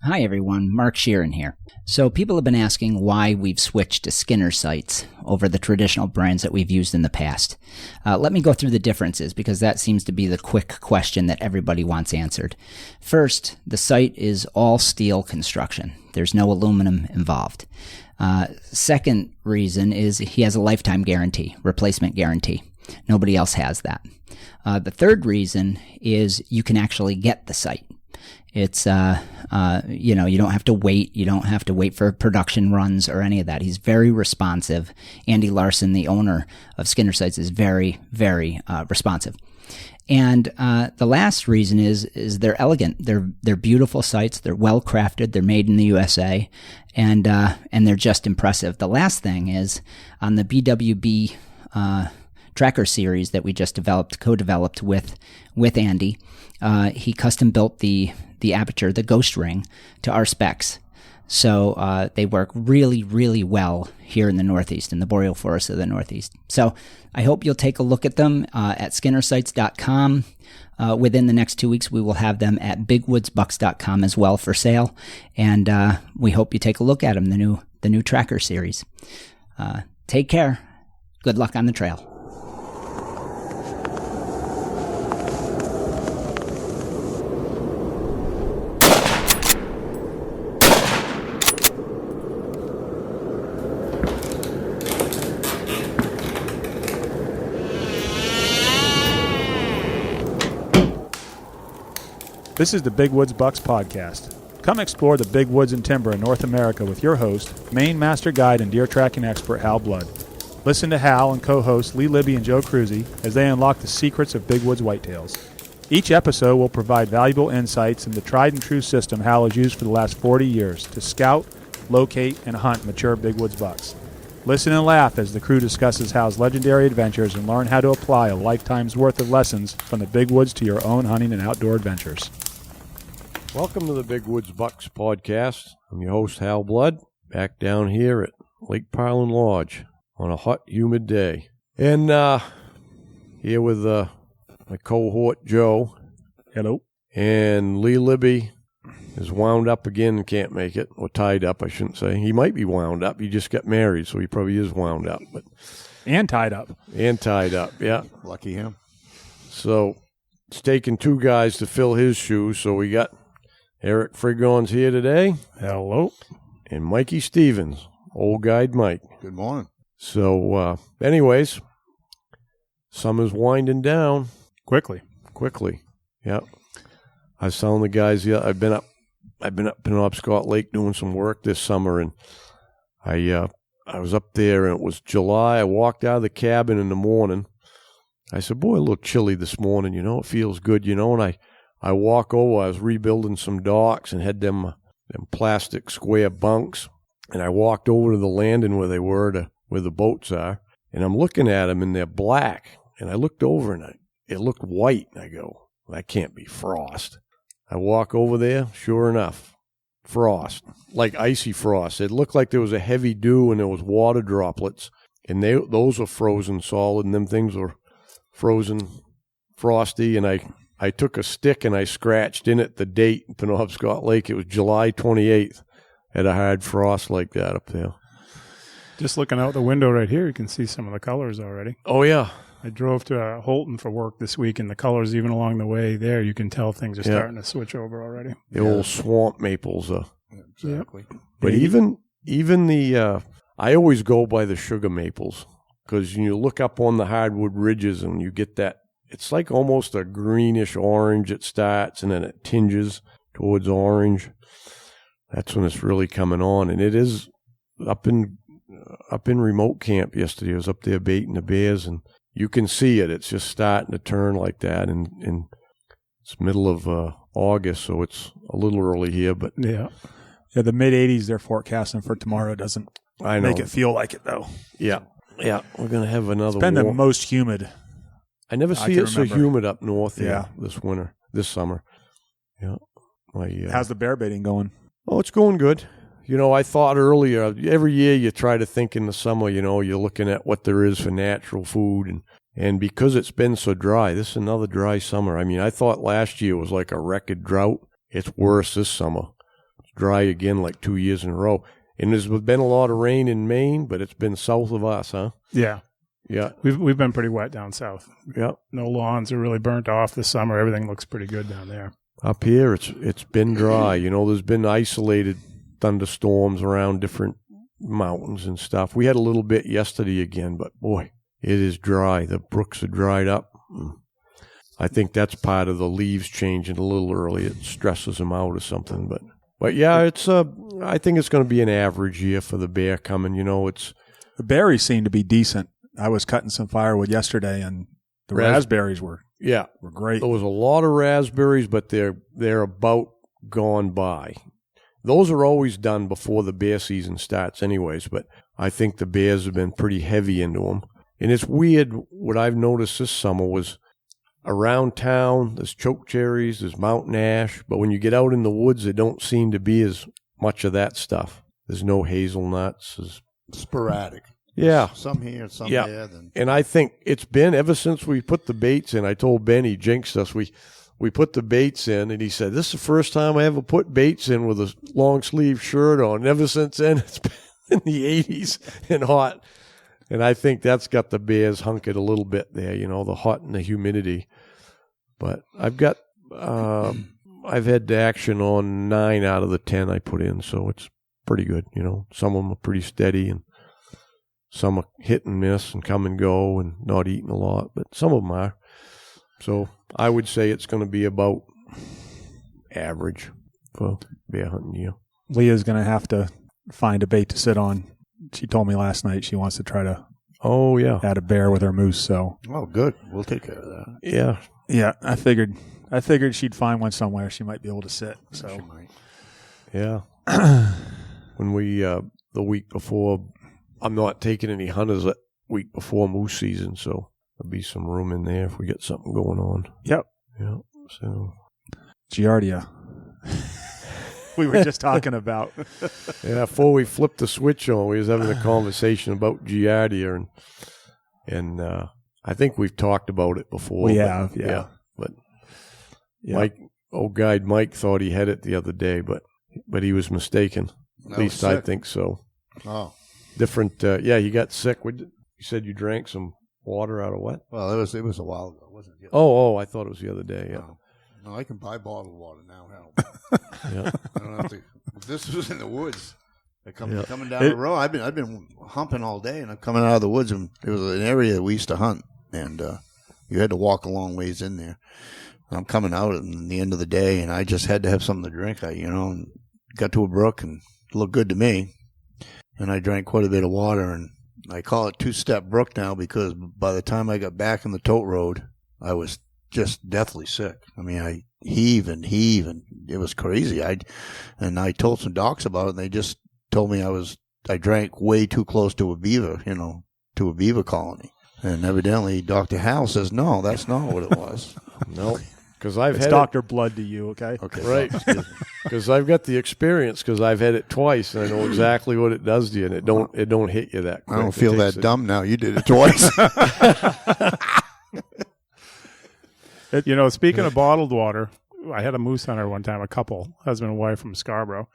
Hi everyone, Mark Sheeran here. So people have been asking why we've switched to Skinner sights over the traditional brands that we've used in the past. Let me go through the differences because that seems to be the quick question that everybody wants answered. First, the sight is all steel construction. There's no aluminum involved. Second reason is he has a lifetime guarantee, replacement guarantee. Nobody else has that. The third reason is you can actually get the sight. It's, you don't have to wait. You don't have to wait for production runs or any of that. He's very responsive. Andy Larson, the owner of Skinner Sights, is very, very responsive. And the last reason is they're elegant. They're beautiful sights. They're well crafted. They're made in the USA, and they're just impressive. The last thing is on the BWB tracker series that we just co-developed with Andy. He custom built the aperture, the ghost ring, to our specs. So they work really, really well here in the Northeast, in the boreal forests of the Northeast. So I hope you'll take a look at them at skinnersights.com. Within the next 2 weeks, we will have them at bigwoodsbucks.com as well for sale. And we hope you take a look at them, the new tracker series. Take care. Good luck on the trail. This is the Big Woods Bucks Podcast. Come explore the big woods and timber in North America with your host, Maine Master Guide and deer tracking expert Hal Blood. Listen to Hal and co-hosts Lee Libby and Joe Cruzy as they unlock the secrets of big woods whitetails. Each episode will provide valuable insights into the tried and true system Hal has used for the last 40 years to scout, locate, and hunt mature big woods bucks. Listen and laugh as the crew discusses Hal's legendary adventures and learn how to apply a lifetime's worth of lessons from the big woods to your own hunting and outdoor adventures. Welcome to the Big Woods Bucks Podcast. I'm your host, Hal Blood, back down here at Lake Parlin Lodge on a hot, humid day. And here with my cohort, Joe. Hello. And Lee Libby is wound up again and can't make it, or tied up, I shouldn't say. He might be wound up. He just got married, so he probably is wound up. And tied up. And tied up, yeah. Lucky him. So it's taken two guys to fill his shoes, so we got Eric Frigon's here today. Hello. And Mikey Stevens, old guide Mike. Good morning. So, anyways, summer's winding down. Quickly. Yep. I was telling the guys, I've been up in Penobscot Lake doing some work this summer, and I was up there, and it was July. I walked out of the cabin in the morning. I said, boy, it looked chilly this morning, it feels good, and I walk over, I was rebuilding some docks and had them plastic square bunks, and I walked over to the landing where they were, where the boats are, and I'm looking at them, and they're black, and I looked over, and it looked white, and I go, that can't be frost. I walk over there, sure enough, frost, like icy frost. It looked like there was a heavy dew, and there was water droplets, and those were frozen solid, and them things were frozen frosty, and I took a stick and I scratched in it the date in Penobscot Lake. It was July 28th. Had a hard frost like that up there. Just looking out the window right here, you can see some of the colors already. Oh, yeah. I drove to Holton for work this week, and the colors, even along the way there, you can tell things are starting to switch over already. The old swamp maples. Exactly. Yep. But even the, I always go by the sugar maples, because you look up on the hardwood ridges and you get that, it's like almost a greenish orange it starts, and then it tinges towards orange. That's when it's really coming on. And it is up in remote camp yesterday. I was up there baiting the bears, and you can see it. It's just starting to turn like that. And it's middle of August, so it's a little early here. But yeah, the mid-80s they're forecasting for tomorrow. Doesn't make it feel like it, though. Yeah. We're going to have another It's been the most humid. I never see it so humid up north this summer. Yeah. How's the bear baiting going? Oh, it's going good. I thought earlier, every year you try to think in the summer, you're looking at what there is for natural food. And because it's been so dry, this is another dry summer. I mean, I thought last year was like a record drought. It's worse this summer. dry again like 2 years in a row. And there's been a lot of rain in Maine, but it's been south of us, huh? Yeah. Yeah. We've been pretty wet down south. Yeah. No lawns are really burnt off this summer. Everything looks pretty good down there. Up here, it's been dry. There's been isolated thunderstorms around different mountains and stuff. We had a little bit yesterday again, but boy, it is dry. The brooks are dried up. I think that's part of the leaves changing a little early. It stresses them out or something. But yeah, I think it's going to be an average year for the bear coming. The berries seem to be decent. I was cutting some firewood yesterday, and the raspberries were great. There was a lot of raspberries, but they're about gone by. Those are always done before the bear season starts anyways, but I think the bears have been pretty heavy into them. And it's weird, what I've noticed this summer was around town, there's chokecherries, there's mountain ash, but when you get out in the woods, there don't seem to be as much of that stuff. There's no hazelnuts. There's sporadic. Yeah. Some here, some there. And I think it's been ever since we put the baits in. I told Ben, he jinxed us. We put the baits in, and he said, this is the first time I ever put baits in with a long-sleeve shirt on. And ever since then, it's been in the 80s and hot. And I think that's got the bears hunkered a little bit there, the hot and the humidity. But I've had action on 9 out of the 10 I put in, so it's pretty good. Some of them are pretty steady, and some are hit and miss and come and go and not eating a lot, but some of them are. So I would say it's going to be about average for bear hunting year. Leah's going to have to find a bait to sit on. She told me last night she wants to try to add a bear with her moose. So good. We'll take care of that. Yeah. Yeah, I figured she'd find one somewhere. She might be able to sit. So she might. Yeah. When we the week before, I'm not taking any hunters that week before moose season, so there'll be some room in there if we get something going on. Yep. Yeah. So Giardia. We were just talking about. Yeah, before we flipped the switch on, we was having a conversation about Giardia, and I think we've talked about it before. We have, yeah. But Mike, old guide Mike, thought he had it the other day, but he was mistaken. At least I think so. Oh. Different, he got sick. You said you drank some water out of what? Well, it was a while ago, wasn't it? I thought it was the other day, yeah. No, I can buy bottled water now. Yeah. I don't have to. If this was in the woods, coming down the road, I've been humping all day, and I'm coming out of the woods, and there was an area that we used to hunt, and you had to walk a long ways in there. And I'm coming out at the end of the day, and I just had to have something to drink. And got to a brook, and it looked good to me, and I drank quite a bit of water, and I call it Two-Step Brook now because by the time I got back on the tote road, I was just deathly sick. I mean, I heave, and it was crazy. I told some docs about it, and they just told me I drank way too close to a beaver, to a beaver colony. And evidently, Dr. Hal says, no, that's not what it was. No, because it's Dr. Blood to you, okay? Okay, right. Because I've got the experience, because I've had it twice, and I know exactly what it does to you, and it don't hit you that quick. I don't feel that dumb now. You did it twice. Speaking of bottled water, I had a moose hunter one time, a couple, husband and wife from Scarborough,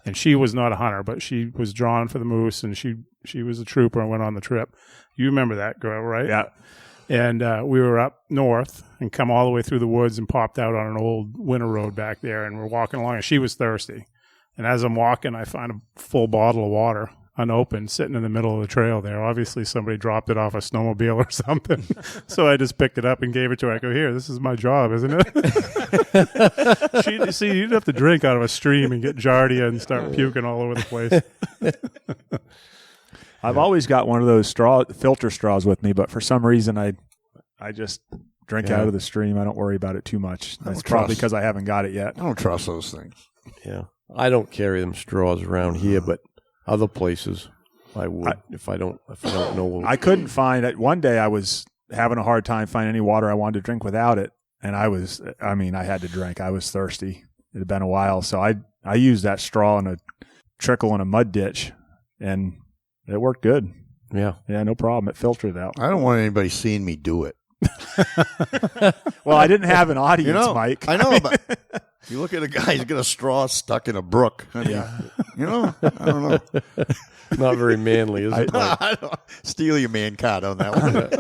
and she was not a hunter, but she was drawn for the moose, and she was a trooper and went on the trip. You remember that girl, right? Yeah. And we were up north and come all the way through the woods and popped out on an old winter road back there, and we're walking along, and she was thirsty. And as I'm walking, I find a full bottle of water unopened sitting in the middle of the trail there. Obviously, somebody dropped it off a snowmobile or something. So I just picked it up and gave it to her. I go, here, this is my job, isn't it? You'd have to drink out of a stream and get Giardia and start puking all over the place. I've always got one of those filter straws with me, but for some reason I just drink out of the stream. I don't worry about it too much. That's probably because I haven't got it yet. I don't trust those things. Yeah. I don't carry them straws around here, but other places I would if I don't know. I couldn't find it. One day I was having a hard time finding any water I wanted to drink without it, and I had to drink. I was thirsty. It had been a while, so I used that straw in a trickle in a mud ditch, and it worked good. Yeah. Yeah, no problem. It filtered it out. I don't want anybody seeing me do it. Well, I didn't have an audience, Mike. I know, You look at a guy, he's got a straw stuck in a brook. I mean, you know, I don't know. Not very manly, is it? Steal your man card on that one.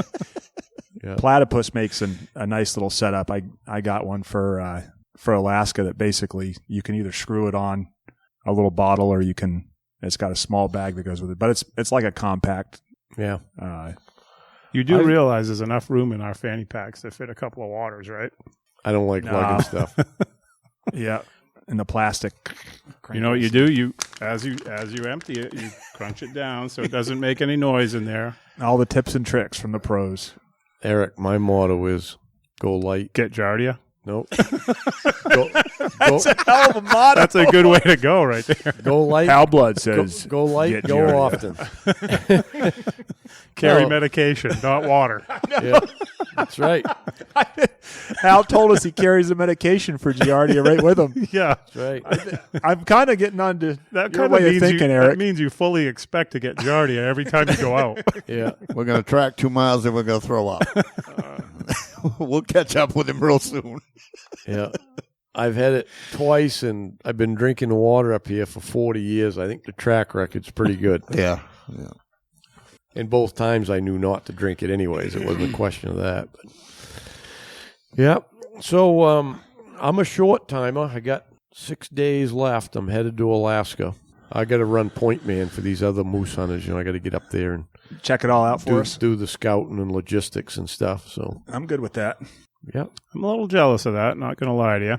Yeah. Platypus makes a nice little setup. I got one for Alaska that basically you can either screw it on a little bottle or it's got a small bag that goes with it. But it's like a compact. Yeah. You do realize there's enough room in our fanny packs to fit a couple of waters, right? I don't like lugging stuff. Yeah. And the plastic. You know what you do? You as you empty it, you crunch it down so it doesn't make any noise in there. All the tips and tricks from the pros. Eric, my motto is go light. Get Giardia. Nope. That's a hell of a motto. That's a good way to go right there. Go light. Hal Blood says, go light, go Giardia. often. Carry medication, not water. Yeah, that's right. Hal told us he carries the medication for Giardia right with him. Yeah. That's right. I'm kind of getting on to That your kind way of of thinking, Eric. That means you fully expect to get Giardia every time you go out. Yeah. We're going to track 2 miles and we're going to throw up. We'll catch up with him real soon. Yeah. I've had it twice, and I've been drinking the water up here for 40 years. I think the track record's pretty good. Yeah. And both times I knew not to drink it anyways. It wasn't a question of that. But yeah. So I'm a short timer. I got 6 days left. I'm headed to Alaska. I got to run point man for these other moose hunters. You know, I got to get up there and check it all out for us. Do the scouting and logistics and stuff. So I'm good with that. Yeah. I'm a little jealous of that, not going to lie to you.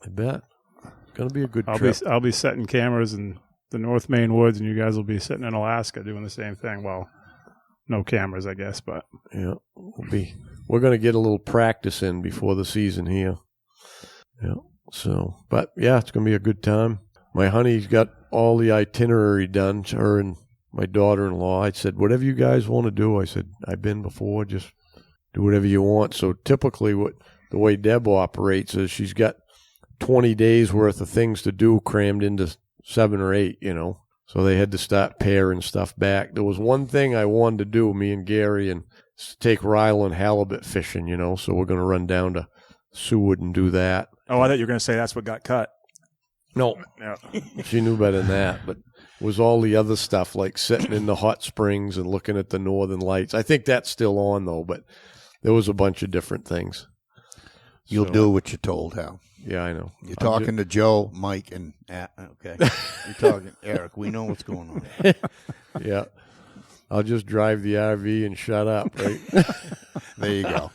I bet. It's going to be a good trip. I'll be setting cameras in the North Maine woods, and you guys will be sitting in Alaska doing the same thing. Well, no cameras, I guess, but yeah, we're going to get a little practice in before the season here. Yeah. So, but yeah, it's going to be a good time. My honey's got all the itinerary done. Her and my daughter-in-law. I said, whatever you guys want to do. I said, I've been before. Just do whatever you want. So typically, the way Deb operates is she's got 20 days worth of things to do crammed into 7 or 8. You know. So they had to start paring stuff back. There was one thing I wanted to do, me and Gary, and take Rylan halibut fishing, you know. So we're going to run down to Seward and do that. Oh, I thought you were going to say that's what got cut. No. She knew better than that. But it was all the other stuff, like sitting in the hot springs and looking at the northern lights. I think that's still on, though, but there was a bunch of different things. You'll do what you're told, Hal. Yeah, I know. You're talking to Joe, Mike, and okay. You're talking Eric. We know what's going on. Yeah. I'll just drive the RV and shut up, right? There you go.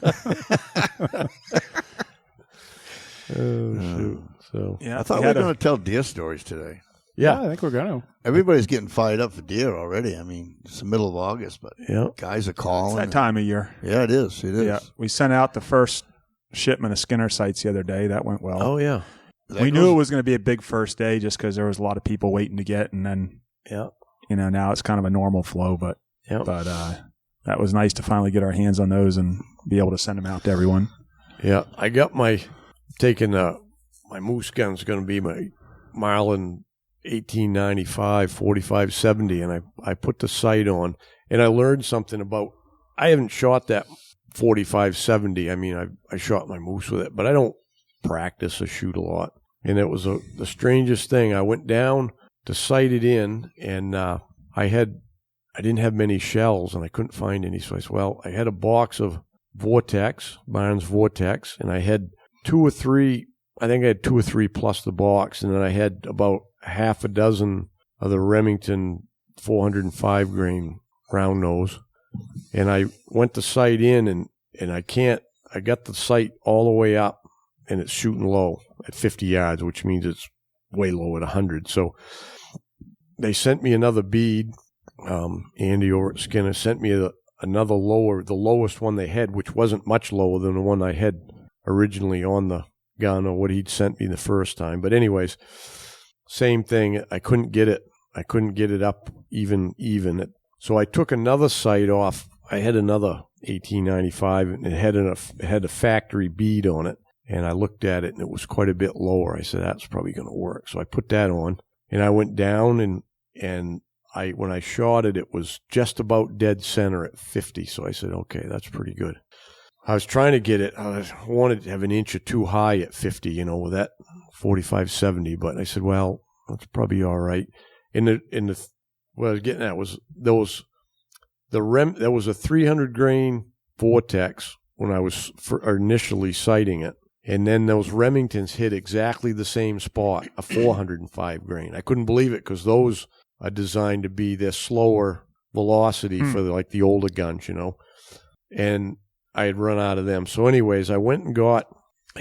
Oh, shoot. So Yeah, I thought we were going to tell deer stories today. yeah. I think we're going to. Everybody's getting fired up for deer already. I mean, it's the middle of August, but Yeah. guys are It's calling. that time of year. Yeah, it is. It is. Yeah, we sent out the first shipment of Skinner sites the other day. That went well. Oh, yeah. We knew it was going to be a big first day just because there was a lot of people waiting to get, and then Yeah. now it's kind of a normal flow. But Yeah. that was nice to finally get our hands on those and be able to send them out to everyone. Yeah. I got my moose gun's going to be my Marlin 1895 4570, and I put the sight on, and I learned something about. I haven't shot that 4570. I mean, I shot my moose with it, but I don't practice or shoot a lot. And it was the strangest thing. I went down to sight it in, and I didn't have many shells, and I couldn't find any. So I said, well, I had a box of Vortex, Barnes Vortex, and I had 2 or 3. I think I had 2 or 3 plus the box, and then I had about half a dozen of the Remington 405 grain round nose. And I went to sight in, and I got the sight all the way up, and it's shooting low at 50 yards, which means it's way low at 100. So they sent me another bead. Andy over at Skinner sent me another lower, the lowest one they had, which wasn't much lower than the one I had originally on the gun or what he'd sent me the first time. But anyways, same thing. I couldn't get it up even. So I took another sight off. I had another 1895, and it had a factory bead on it. And I looked at it, and it was quite a bit lower. I said, that's probably going to work. So I put that on, and I went down, and when I shot it, it was just about dead center at 50. So I said, okay, that's pretty good. I was trying to get it. I wanted to have an inch or two high at 50, with that 45-70, but I said, well, that's probably all right. What I was getting at was there was a 300 grain Vortex when I was initially sighting it. And then those Remingtons hit exactly the same spot, a 405 grain. I couldn't believe it because those are designed to be their slower velocity for the older guns, And I had run out of them. So anyways, I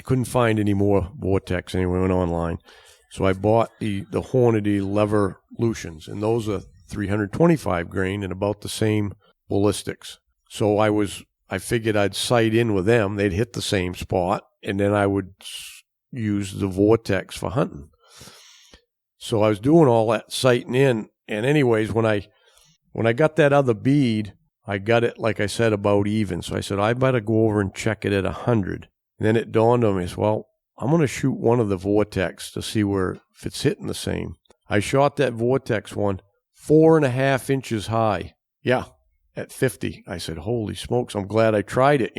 couldn't find any more Vortex anywhere. I went online. So I bought the Hornady Levolutions, and those are 325 grain and about the same ballistics. So I figured I'd sight in with them. They'd hit the same spot, and then I would use the Vortex for hunting. So I was doing all that sighting in, and anyways, when I got that other bead, I got it, like I said, about even. So I said, I better go over and check it at 100. And then it dawned on me, well, I'm going to shoot one of the Vortex to see if it's hitting the same. I shot that Vortex one 4.5 inches high. Yeah, at 50. I said, holy smokes, I'm glad I tried it,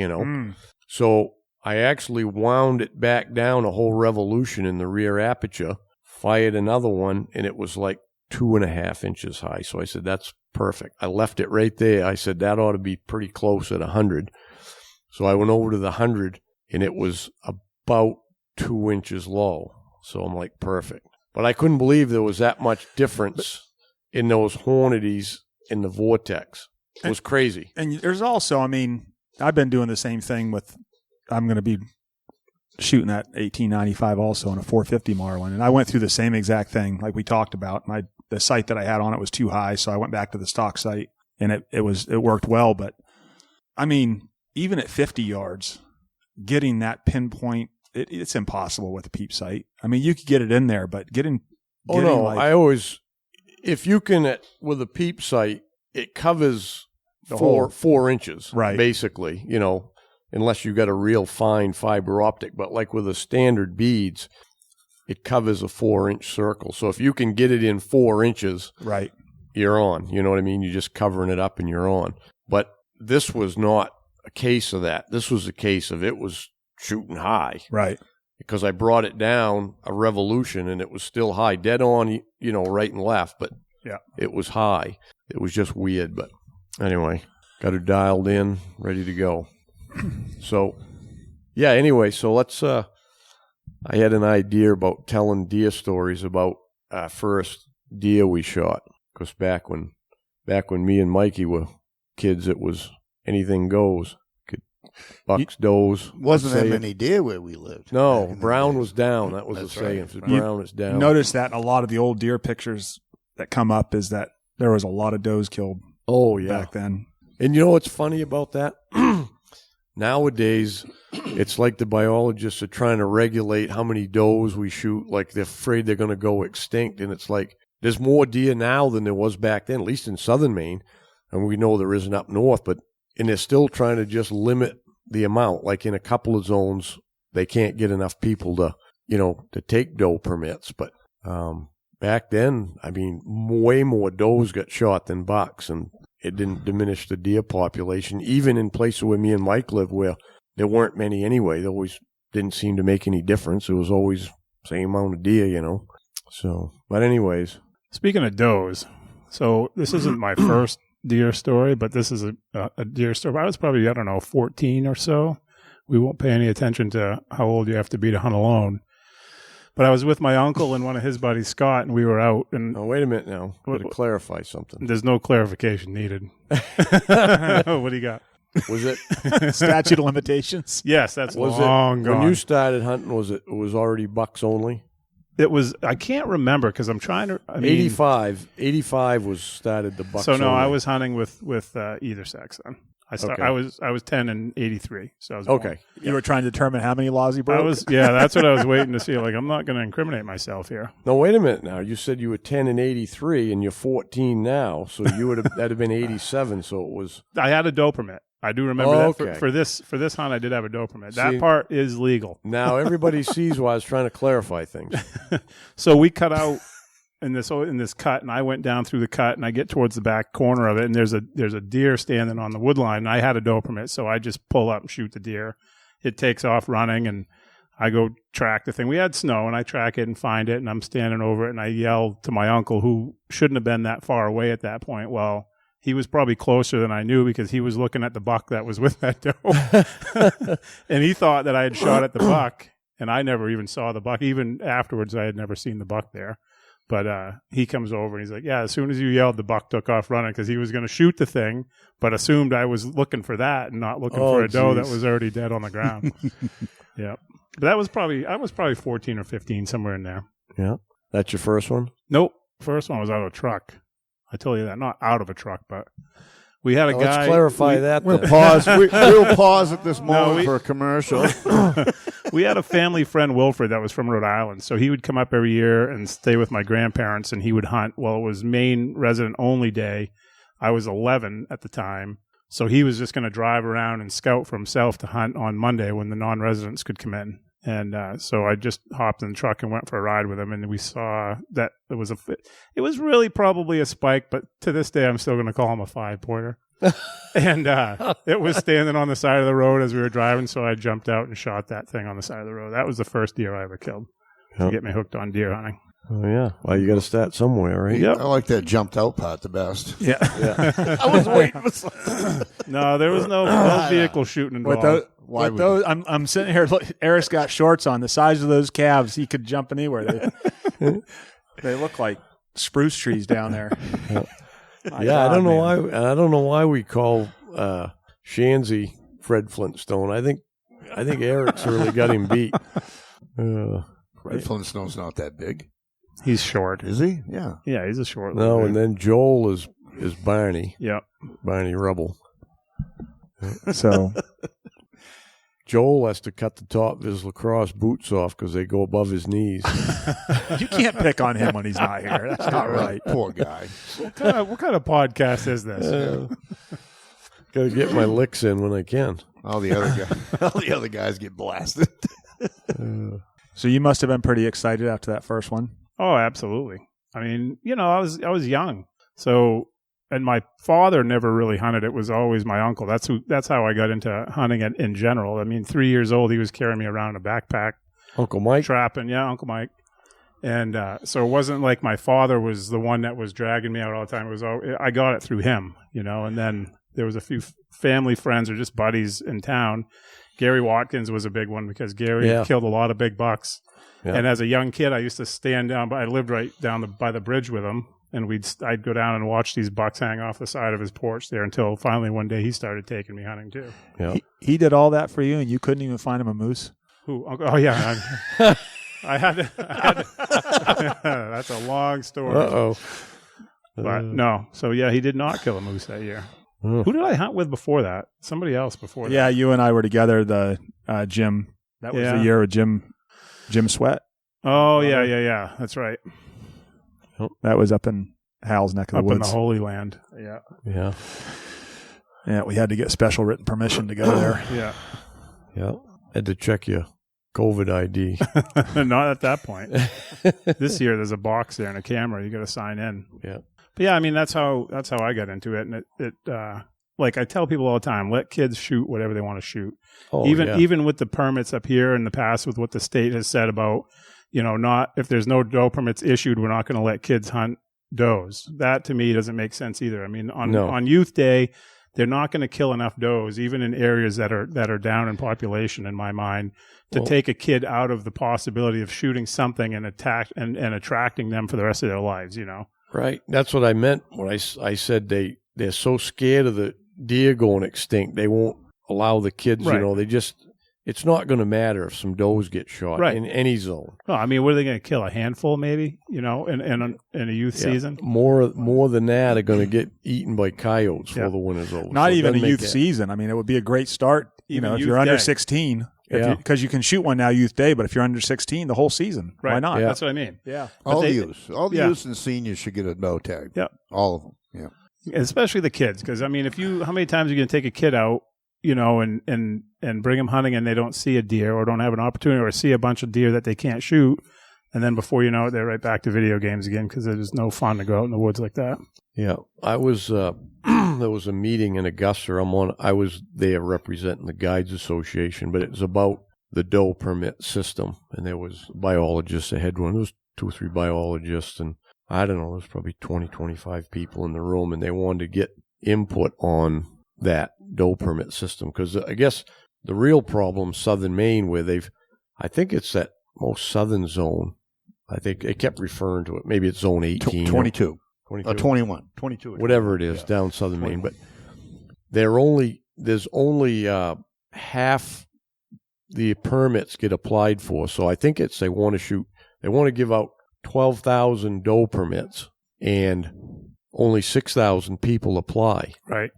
So I actually wound it back down a whole revolution in the rear aperture, fired another one, and it was like 2.5 inches high. So I said, that's perfect. I left it right there. I said, that ought to be pretty close at 100. So I went over to the 100, and it was about 2 inches low. So I'm like, perfect. But I couldn't believe there was that much difference in those Hornadies in the Vortex. It was crazy. And there's also, I've been doing the same thing I'm going to be shooting at 1895 also on a 450 Marlin. And I went through the same exact thing like we talked about. The sight that I had on it was too high, so I went back to the stock sight, and it worked well. But, even at 50 yards, getting that pinpoint, it's impossible with a peep sight. You could get it in there, but if you can, with a peep sight, it covers four inches, right? Basically, unless you got a real fine fiber optic. But like with the standard beads, it covers a 4-inch circle. So if you can get it in 4 inches, right, you're on. You know what I mean? You're just covering it up and you're on. But this was not a case of that. This was a case of it was shooting high. Right. Because I brought it down a revolution and it was still high, dead on, right and left, but yeah, it was high. It was just weird, but anyway, got her dialed in, ready to go. So, yeah, anyway, so let's, I had an idea about telling deer stories about our first deer we shot. Because back when me and Mikey were kids, it was anything goes. Bucks, does. Wasn't there many deer where we lived? No, brown was down. That was the saying. If it's brown, it's down. Notice that in a lot of the old deer pictures that come up is that there was a lot of does killed. Oh, yeah. Back then. And you know what's funny about that? Nowadays, it's like the biologists are trying to regulate how many does we shoot. Like they're afraid they're going to go extinct. And it's like there's more deer now than there was back then, at least in southern Maine. And we know there isn't up north, and they're still trying to just limit the amount. Like in a couple of zones, they can't get enough people to take doe permits. But back then, way more does got shot than bucks, and it didn't diminish the deer population. Even in places where me and Mike lived, where there weren't many anyway, they always didn't seem to make any difference. It was always the same amount of deer, So, but anyways. Speaking of does, so this isn't my first deer story, but this is a deer story. I was probably, 14 or so. We won't pay any attention to how old you have to be to hunt alone. But I was with my uncle and one of his buddies, Scott, and we were out. And oh, wait a minute now. Got to clarify something. There's no clarification needed. What do you got? Was it statute of limitations? Yes, that's long gone. When you started hunting, it was already bucks only? It was, I can't remember because I'm trying to. 85 was started the bucks. So no, only. I was hunting with either sex then. Okay. I was 10 in 83. So I was okay. You were trying to determine how many laws you broke. That's what I was waiting to see. Like I'm not going to incriminate myself here. No, wait a minute now. You said you were 10 in 83 and you're 14 now, so that'd have been 87. So it was. I had a doe permit. I do remember that for this hunt. I did have a doe permit. That part is legal. Now everybody sees why I was trying to clarify things. So we cut out in this cut, and I went down through the cut, and I get towards the back corner of it, and there's a deer standing on the wood line, and I had a doe permit, so I just pull up and shoot the deer. It takes off running, and I go track the thing. We had snow, and I track it and find it, and I'm standing over it, and I yell to my uncle, who shouldn't have been that far away at that point. Well, he was probably closer than I knew because he was looking at the buck that was with that doe. And he thought that I had shot at the buck, and I never even saw the buck. Even afterwards, I had never seen the buck there. But he comes over, and he's like, yeah, as soon as you yelled, the buck took off running because he was going to shoot the thing, but assumed I was looking for that and not looking for a doe that was already dead on the ground. Yeah. But I was probably 14 or 15, somewhere in there. Yeah. That's your first one? Nope. First one was out of a truck. I tell you that. Not out of a truck, but we had a guy. Let's clarify that. We'll pause. We'll pause at this moment for a commercial. We had a family friend, Wilfred, that was from Rhode Island. So he would come up every year and stay with my grandparents, and he would hunt. Well, it was Maine resident only day. I was 11 at the time. So he was just going to drive around and scout for himself to hunt on Monday when the non-residents could come in. And so I just hopped in the truck and went for a ride with him, and we saw that it was really probably a spike, but to this day I'm still going to call him a 5-pointer. And it was standing on the side of the road as we were driving, so I jumped out and shot that thing on the side of the road. That was the first deer I ever killed to get me hooked on deer hunting. Oh, yeah. Well, you got to start somewhere, right? Yep. I like that jumped out part the best. Yeah. I was waiting for something. No, there was no vehicle shooting involved. I'm sitting here. Look, Eric's got shorts on. The size of those calves, he could jump anywhere. They look like spruce trees down there. I don't know why. I don't know why we call Shanzy Fred Flintstone. I think Eric's really got him beat. Fred Flintstone's not that big. He's short. Is he? Yeah. Yeah, he's a short. No, and then Joel is Barney. Yep. Barney Rubble. So Joel has to cut the top of his lacrosse boots off because they go above his knees. You can't pick on him when he's not here. That's not right. Poor guy. What kind of podcast is this? Got to get my licks in when I can. All the other guys get blasted. So you must have been pretty excited after that first one. Oh, absolutely. I mean, I was young. So, and my father never really hunted. It was always my uncle. That's how I got into hunting in general. I mean, 3 years old, he was carrying me around in a backpack. Uncle Mike? Trapping, yeah, Uncle Mike. And so it wasn't like my father was the one that was dragging me out all the time. I got it through him, and then there was a few family friends or just buddies in town. Gary Watkins was a big one because Gary killed a lot of big bucks. Yeah. And as a young kid, I used to stand down, I lived right down by the bridge with him, and I'd go down and watch these bucks hang off the side of his porch there until finally one day he started taking me hunting too. Yeah. He did all that for you, and you couldn't even find him a moose? Who? Oh, yeah. I had to. That's a long story. Uh-oh. But no. So, yeah, he did not kill a moose that year. Who did I hunt with before that? Somebody else before that. Yeah, you and I were together, the Jim. That was the year of Jim Sweat. Oh, yeah. That's right. That was up in Hal's neck of the woods. Up in the Holy Land. Yeah. Yeah. Yeah, we had to get special written permission to go there. Yeah. Yeah. Had to check your COVID ID. Not at that point. This year there's a box there and a camera. You got to sign in. Yeah. But yeah, I mean that's how I got into it, and it like I tell people all the time, let kids shoot whatever they want to shoot. Oh, even with the permits up here in the past, with what the state has said about, not if there's no doe permits issued, we're not going to let kids hunt does. That to me doesn't make sense either. I mean, on Youth Day, they're not going to kill enough does, even in areas that are down in population, in my mind, to take a kid out of the possibility of shooting something and attracting them for the rest of their lives. Right. That's what I meant when I said they're so scared of the deer going extinct, they won't allow the kids, right. It's not going to matter if some does get shot in any zone. Well, I mean, what are they going to kill? A handful, maybe, in a youth season? More than that are going to get eaten by coyotes before the winter's over. Not even a youth season. I mean, it would be a great start, if you're under 16. Because you can shoot one now, Youth Day, but if you're under 16, the whole season, why not? Yeah. That's what I mean. Yeah, all the youths and seniors should get a bow tag. Yeah, all of them. Yeah, especially the kids, because I mean, how many times are you going to take a kid out, and bring them hunting, and they don't see a deer or don't have an opportunity or see a bunch of deer that they can't shoot, and then before you know it, they're right back to video games again because there's no fun to go out in the woods like that. Yeah, I was. There was a meeting in Augusta. I was there representing the Guides Association, but it was about the doe permit system. And there was biologists that had one. There was 2 or 3 biologists, and I don't know, there's probably 20, 25 people in the room, and they wanted to get input on that doe permit system. Because I guess the real problem, southern Maine, where I think it's that most southern zone. I think they kept referring to it. Maybe it's zone 18. 22. 22. 21. 22. Whatever it is, down southern Maine. But there's only half the permits get applied for. So I think they want to give out 12,000 doe permits, and only 6,000 people apply. Right.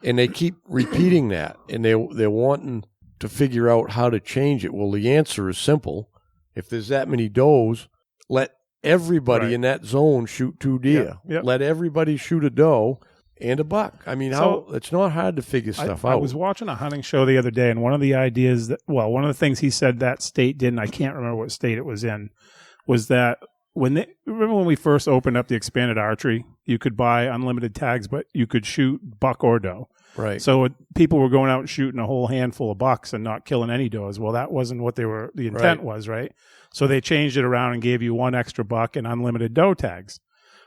And they keep repeating that, and they're wanting to figure out how to change it. Well, the answer is simple. If there's that many does, let everybody in that zone shoot 2 deer. Yep. Let everybody shoot a doe and a buck. I mean, it's not hard to figure stuff out. I was watching a hunting show the other day, and one of the things he said that state did, and I can't remember what state it was in, was that remember when we first opened up the expanded archery, you could buy unlimited tags, but you could shoot buck or doe. Right. So people were going out and shooting a whole handful of bucks and not killing any does. Well, that wasn't what the intent was, right? So they changed it around and gave you 1 extra buck and unlimited doe tags.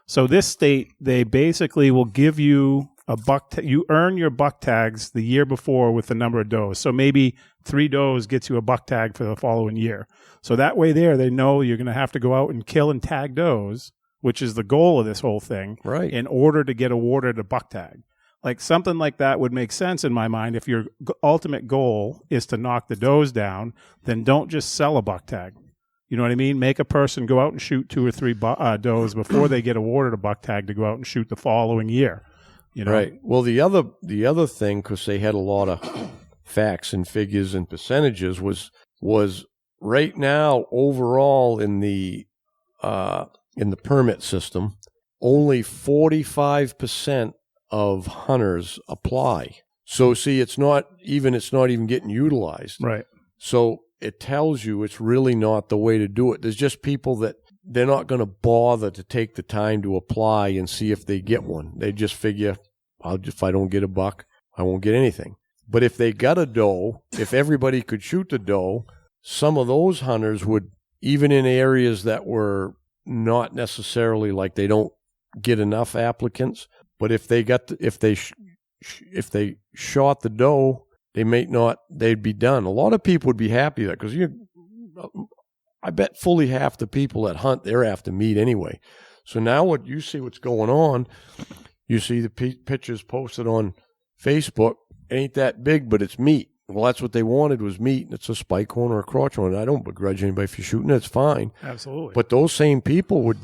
So this state, they basically will give you a buck. You earn your buck tags the year before with the number of does. So maybe 3 does gets you a buck tag for the following year. So that way they know you're going to have to go out and kill and tag does, which is the goal of this whole thing, right, in order to get awarded a buck tag. Like something like that would make sense in my mind. If your ultimate goal is to knock the does down, then don't just sell a buck tag. You know what I mean? Make a person go out and shoot 2 or 3 does before they get awarded a buck tag to go out and shoot the following year. You know? Right. Well, the other thing, because they had a lot of facts and figures and percentages, was right now overall in the permit system, only 45% of hunters apply. So see, it's not even getting utilized. Right. So it tells you it's really not the way to do it. There's just people that they're not going to bother to take the time to apply and see if they get one. They just figure, if I don't get a buck, I won't get anything. But if they got a doe, if everybody could shoot the doe, some of those hunters would, even in areas that were not necessarily like they don't get enough applicants, but if they shot the doe, they'd be done. A lot of people would be happy with that, because I bet fully half the people that hunt, they're after meat anyway. So now what's going on, you see the pictures posted on Facebook, ain't that big, but it's meat. Well, that's what they wanted, was meat, and it's a spike horn or a crotch horn. I don't begrudge anybody if you're shooting it, it's fine. Absolutely. But those same people would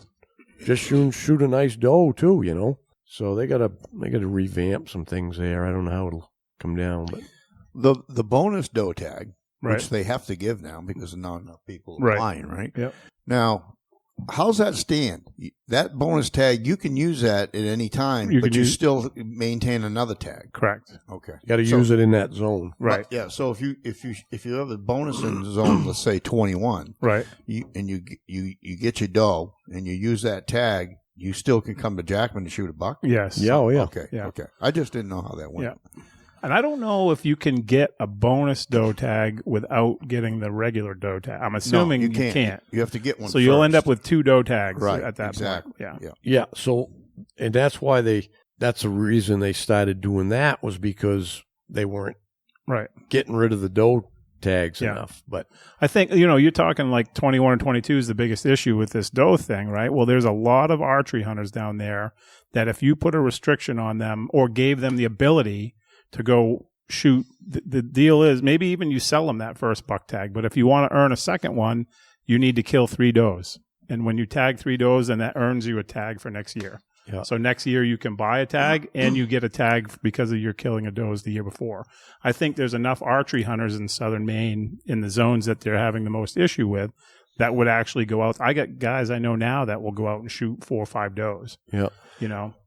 just shoot a nice doe too, you know. So they gotta revamp some things there. I don't know how it'll come down, but the bonus doe tag, right, which they have to give now because not enough people right, applying, right? Yep. Now, how's that stand? That bonus tag, you can use that at any time, but you still maintain another tag. Correct. Okay. You got to use it in that zone, right? Yeah. So if you have the bonus in zone, let's say 21, right, and you get your doe and you use that tag, you still can come to Jackman to shoot a buck? Yes. Yeah, oh, yeah. Okay. Yeah. Okay. I just didn't know how that went. Yeah. And I don't know if you can get a bonus doe tag without getting the regular doe tag. I'm assuming you can't. You have to get one. So you'll end up with 2 doe tags at that exactly. point. Yeah. Yeah. So, and that's why that's the reason they started doing that, was because they weren't getting rid of the doe tags enough. But I think, you're talking like 21 and 22 is the biggest issue with this doe thing, right? Well, there's a lot of archery hunters down there that if you put a restriction on them or gave them the ability to go shoot, the deal is maybe even you sell them that first buck tag, but if you want to earn a second one, you need to kill 3 does. And when you tag 3 does, then that earns you a tag for next year. Yeah. So next year you can buy a tag and you get a tag because of your killing a does the year before. I think there's enough archery hunters in southern Maine in the zones that they're having the most issue with that would actually go out. I got guys I know now that will go out and shoot 4 or 5 does. Yeah.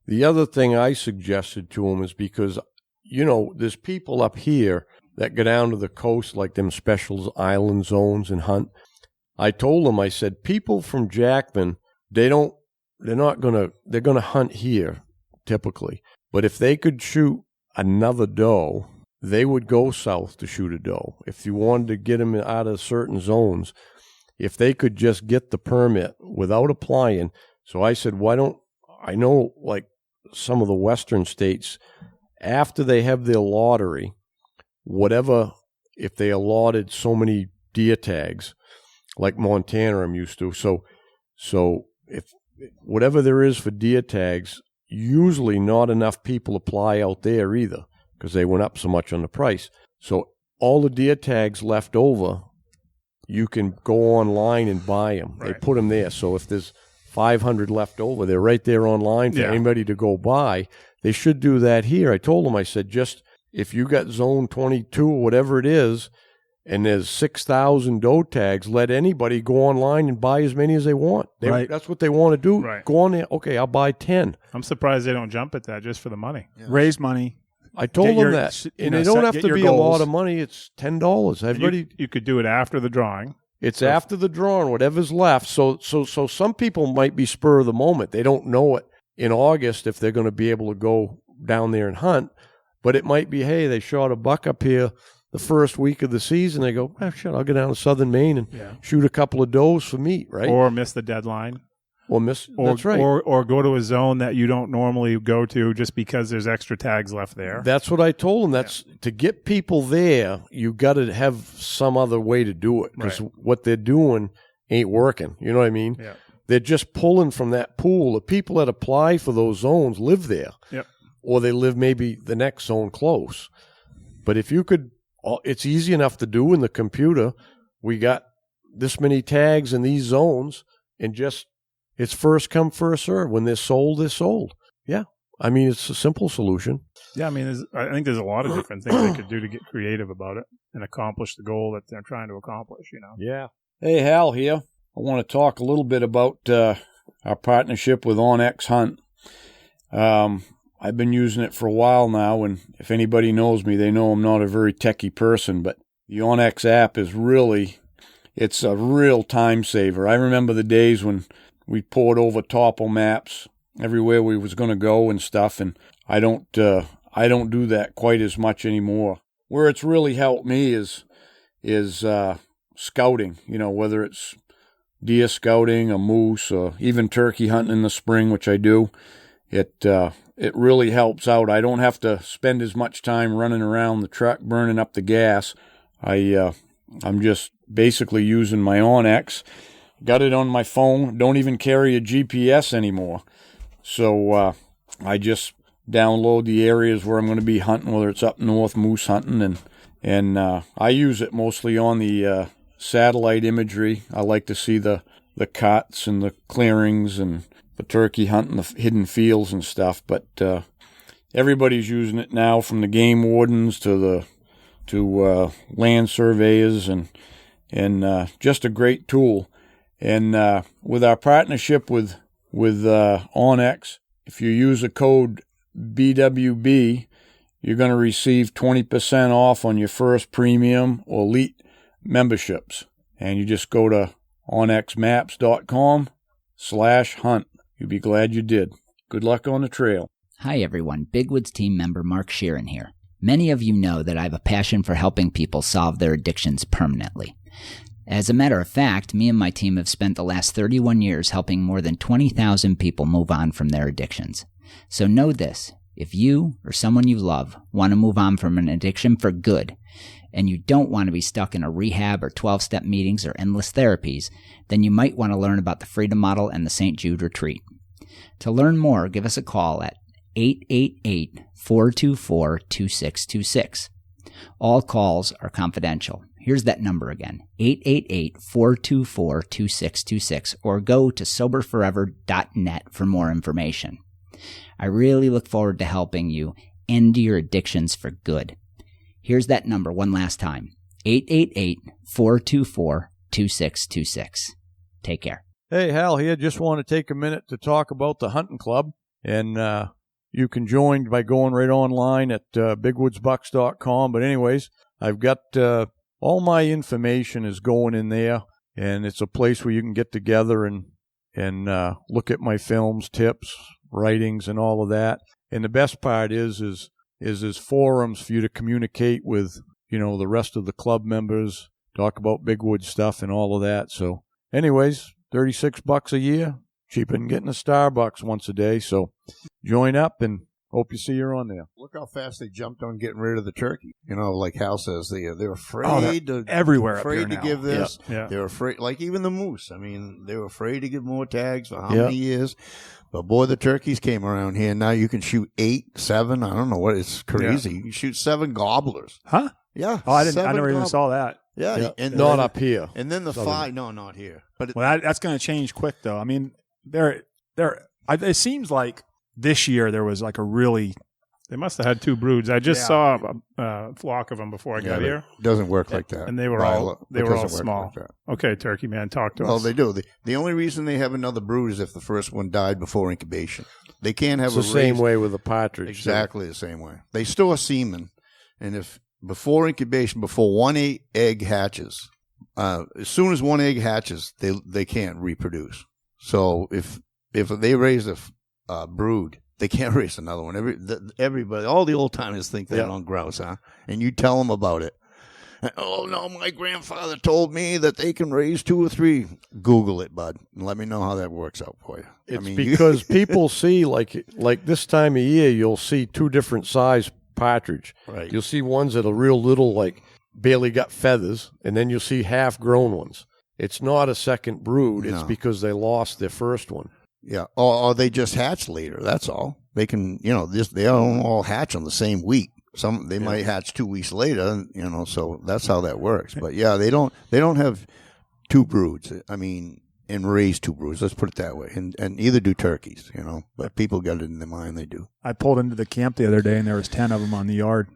The other thing I suggested to them is because, there's people up here that go down to the coast, like them special island zones, and hunt. I told them, I said, people from Jackman, they're going to hunt here typically. But if they could shoot another doe, they would go south to shoot a doe. If you wanted to get them out of certain zones, if they could just get the permit without applying. So I said, I know like some of the western states, after they have their lottery, whatever, if they allotted so many deer tags, like Montana I'm used to, so if whatever there is for deer tags, usually not enough people apply out there either because they went up so much on the price. So all the deer tags left over, you can go online and buy them. Right. They put them there. So if there's 500 left over, they're right there online for anybody to go buy. They should do that here. I told them, I said, just if you got zone 22 or whatever it is, and there's 6,000 doe tags, let anybody go online and buy as many as they want. That's what they want to do. Right. Go on there. Okay, I'll buy 10. I'm surprised they don't jump at that just for the money. Yeah. Raise money. I told them that. And they don't have to be goals. A lot of money. It's $10. Everybody, you could do it after the drawing. It's after the drawing, whatever's left. So some people might be spur of the moment. They don't know it in August if they're going to be able to go down there and hunt. But it might be, hey, they shot a buck up here the first week of the season. They go, shit, I'll go down to southern Maine and shoot a couple of does for meat, right? Or miss the deadline. That's right. Or go to a zone that you don't normally go to just because there's extra tags left there. That's what I told them. That's to get people there, you got to have some other way to do it because what they're doing ain't working. You know what I mean? Yeah. They're just pulling from that pool. The people that apply for those zones live there. Yep. Or they live maybe the next zone close. But if you could, it's easy enough to do in the computer. We got this many tags in these zones and just, it's first come, first serve. When they're sold, they're sold. Yeah. I mean, it's a simple solution. Yeah. I mean, I think there's a lot of different things they could do to get creative about it and accomplish the goal that they're trying to accomplish, you know? Yeah. Hey, Hal here. I want to talk a little bit about our partnership with OnX Hunt. I've been using it for a while now, and if anybody knows me, they know I'm not a very techie person, but the OnX app is really, it's a real time saver. I remember the days when we poured over topo maps everywhere we was going to go and stuff, and I don't do that quite as much anymore. Where it's really helped me is scouting, you know, whether it's deer scouting, a moose, or even turkey hunting in the spring, which I do. It really helps out. I don't have to spend as much time running around the truck burning up the gas. I'm just basically using my OnX. Got it on my phone. Don't even carry a GPS anymore. So I just download the areas where I'm going to be hunting, whether it's up north moose hunting, and I use it mostly on the satellite imagery. I like to see the cuts and the clearings and the turkey hunting, the hidden fields and stuff. But everybody's using it now, from the game wardens to land surveyors, and just a great tool. And with our partnership with OnX, if you use a code BWB, you're going to receive 20% off on your first premium or elite memberships. And you just go to onxmaps.com/hunt. You'll be glad you did. Good luck on the trail. Hi everyone, Big Woods team member Mark Sheeran here. Many of you know that I have a passion for helping people solve their addictions permanently. As a matter of fact, me and my team have spent the last 31 years helping more than 20,000 people move on from their addictions. So know this, if you or someone you love want to move on from an addiction for good, and you don't want to be stuck in a rehab or 12-step meetings or endless therapies, then you might want to learn about the Freedom Model and the St. Jude Retreat. To learn more, give us a call at 888-424-2626. All calls are confidential. Here's that number again, 888-424-2626, or go to soberforever.net for more information. I really look forward to helping you end your addictions for good. Here's that number one last time, 888-424-2626. Take care. Hey, Hal here. Just want to take a minute to talk about the hunting club. And you can join by going right online at bigwoodsbucks.com. But anyways, I've got all my information is going in there. And it's a place where you can get together and look at my films, tips, writings, and all of that. And the best part is is there's forums for you to communicate with, the rest of the club members, talk about big wood stuff and all of that. So anyways, $36 a year, cheaper than getting a Starbucks once a day. So join up and hope you see you're on there. Look how fast they jumped on getting rid of the turkey. Like Hal says, they're afraid to everywhere. Afraid up here to now. give this. Yeah. They're afraid, like even the moose. I mean, they were afraid to give more tags for how many years. But boy, the turkeys came around here. Now you can shoot 8, 7. I don't know what. It's crazy. You can shoot 7 gobblers. Huh? Yeah. Oh, I never even saw that. Yeah. And not up here. And then the 5. No, not here. But that's going to change quick, though. I mean, it seems like this year there was like a really. They must have had 2 broods. I just saw a flock of them before I got here. It doesn't work like that. And they were all small. Like okay, Turkey Man, talk to us. Well, they do. The only reason they have another brood is if the first one died before incubation. They can't have it's the same way with a partridge. Exactly the same way. They store semen, and if before incubation, before 1 egg hatches, as soon as 1 egg hatches, they can't reproduce. So if they raise a brood, they can't raise another one. Everybody, all the old timers think that on grouse, huh? And you tell them about it. Oh no, my grandfather told me that they can raise 2 or 3. Google it, bud, and let me know how that works out for you. It's because people see like this time of year, you'll see 2 different size partridge. Right. You'll see ones that are real little, like barely got feathers, and then you'll see half-grown ones. It's not a second brood. It's because they lost their first one. Yeah, or they just hatch later. That's all. They can, they don't all hatch on the same week. Some they might hatch 2 weeks later. So that's how that works. But yeah, they don't have 2 broods. I mean, and raise 2 broods. Let's put it that way. And either do turkeys. But people got it in their mind they do. I pulled into the camp the other day and there was 10 of them on the yard.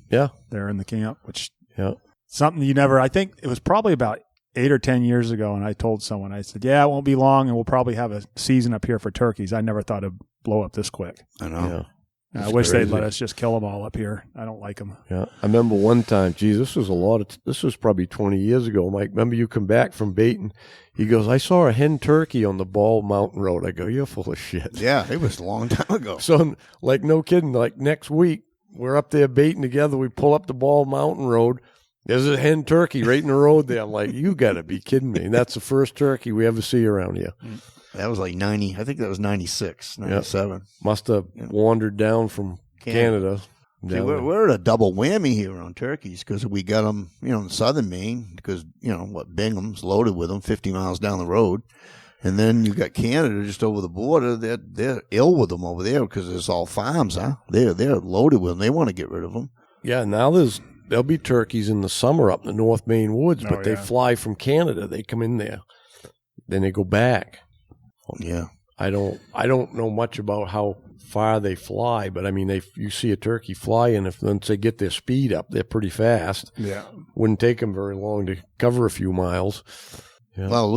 Yeah, there in the camp, which something you never. I think it was probably about 8 or 10 years ago, and I told someone, I said, it won't be long, and we'll probably have a season up here for turkeys. I never thought it'd blow up this quick. I know. I wish they'd let us just kill them all up here. I don't like them. Yeah. I remember one time, this was probably 20 years ago, Mike. Remember you come back from baiting? He goes, I saw a hen turkey on the Bald Mountain Road. I go, you're full of shit. Yeah, it was a long time ago. So, no kidding, next week, we're up there baiting together. We pull up the Bald Mountain Road. There's a hen turkey right in the road there. I'm like, you got to be kidding me. And that's the first turkey we ever see around here. That was like 90. I think that was 96, 97. Yep. Must have wandered down from Canada. See, we're at a double whammy here on turkeys because we got them, in southern Maine because, Bingham's loaded with them 50 miles down the road. And then you got Canada just over the border. They're ill with them over there because it's all farms, huh? They're loaded with them. They want to get rid of them. Yeah, now there'll be turkeys in the summer up in the North Maine woods, but they fly from Canada. They come in there, then they go back. Yeah, I don't know much about how far they fly, but I mean, you see a turkey fly, and once they get their speed up, they're pretty fast. Yeah, wouldn't take them very long to cover a few miles. Yeah. Well,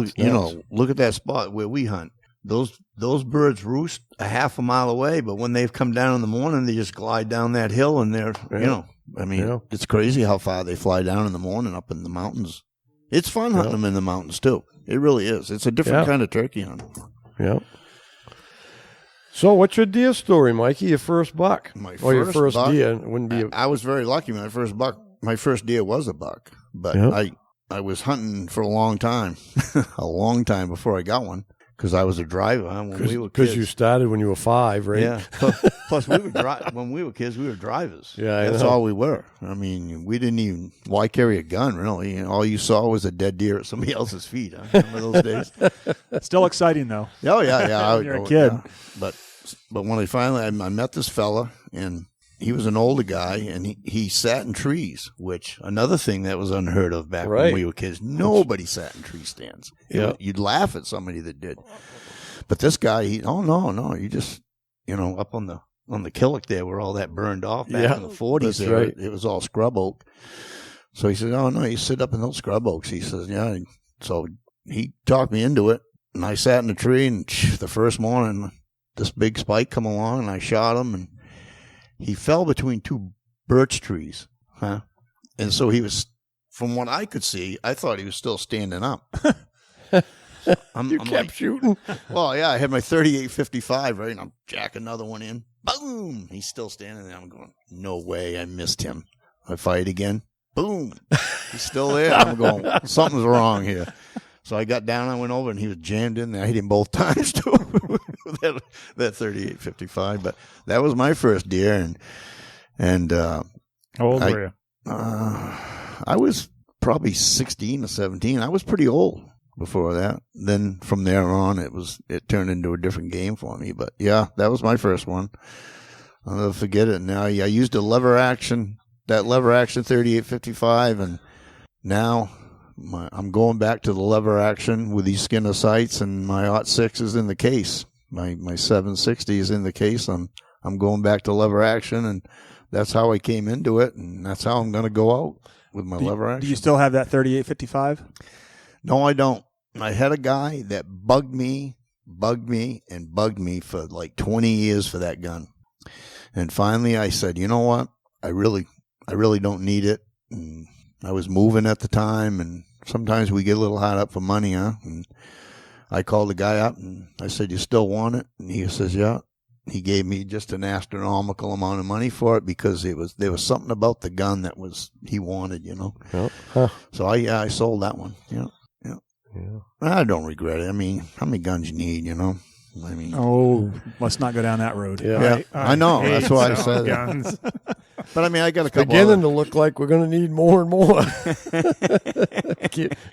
look at that spot where we hunt. Those birds roost a half a mile away, but when they've come down in the morning, they just glide down that hill, and they're it's crazy how far they fly down in the morning up in the mountains. It's fun hunting them in the mountains too. It really is. It's a different kind of turkey hunt. Yeah. So, what's your deer story, Mikey? Your first buck? Your first buck, deer? Wouldn't be. I was very lucky. My first deer was a buck, but I was hunting for a long time, before I got one. Because I was a driver when we were kids. Because you started when you were 5, right? Yeah. Plus, when we were kids, we were drivers. Yeah, that's all we were. I mean, we didn't even. Why carry a gun? Really, all you saw was a dead deer at somebody else's feet. Huh? Remember those days? Still exciting though. Oh yeah. When you're a kid. Yeah. But when I met this fella, and he was an older guy, and he sat in trees, which another thing that was unheard of back when we were kids. Nobody sat in tree stands. Yeah. You'd laugh at somebody that did. But this guy, no, you just, up on the Killick there where all that burned off back in the 40s. There, right. It was all scrub oak. So he said, oh, no, you sit up in those scrub oaks. He says, yeah. So he talked me into it, and I sat in the tree, and the first morning, this big spike come along, and I shot him, and he fell between 2 birch trees, huh? And so he was, from what I could see, I thought he was still standing up. You kept shooting? Well, yeah, I had my 38-55, right? And I'm jacking another one in. Boom! He's still standing there. I'm going, no way, I missed him. I fired again. Boom! He's still there. I'm going, something's wrong here. So I got down, I went over, and he was jammed in there. I hit him both times, too, that 38.55. But that was my first deer. And how old were you? I was probably 16 or 17. I was pretty old before that. Then from there on, it turned into a different game for me. But yeah, that was my first one. I'll never forget it. Now, I used that lever action 38.55, and now I'm going back to the lever action with these Skinner sights, and my OnX is in the case. My 760 is in the case. I'm going back to lever action, and that's how I came into it, and that's how I'm going to go out with my lever action. Do you still have that 38.55? No, I don't. I had a guy that bugged me for like 20 years for that gun. And finally I said, you know what? I really don't need it. And I was moving at the time, and sometimes we get a little hot up for money, huh? And I called the guy up and I said, you still want it? And he says, yeah. He gave me just an astronomical amount of money for it because there was something about the gun that he wanted, you know. Yep. Huh. So I sold that one. Yeah. I don't regret it. I mean, how many guns you need, you know? I mean, let's not go down that road. Yeah, I know. That's why I said guns. it. But I mean, I got a couple. Beginning to look like we're going to need more and more.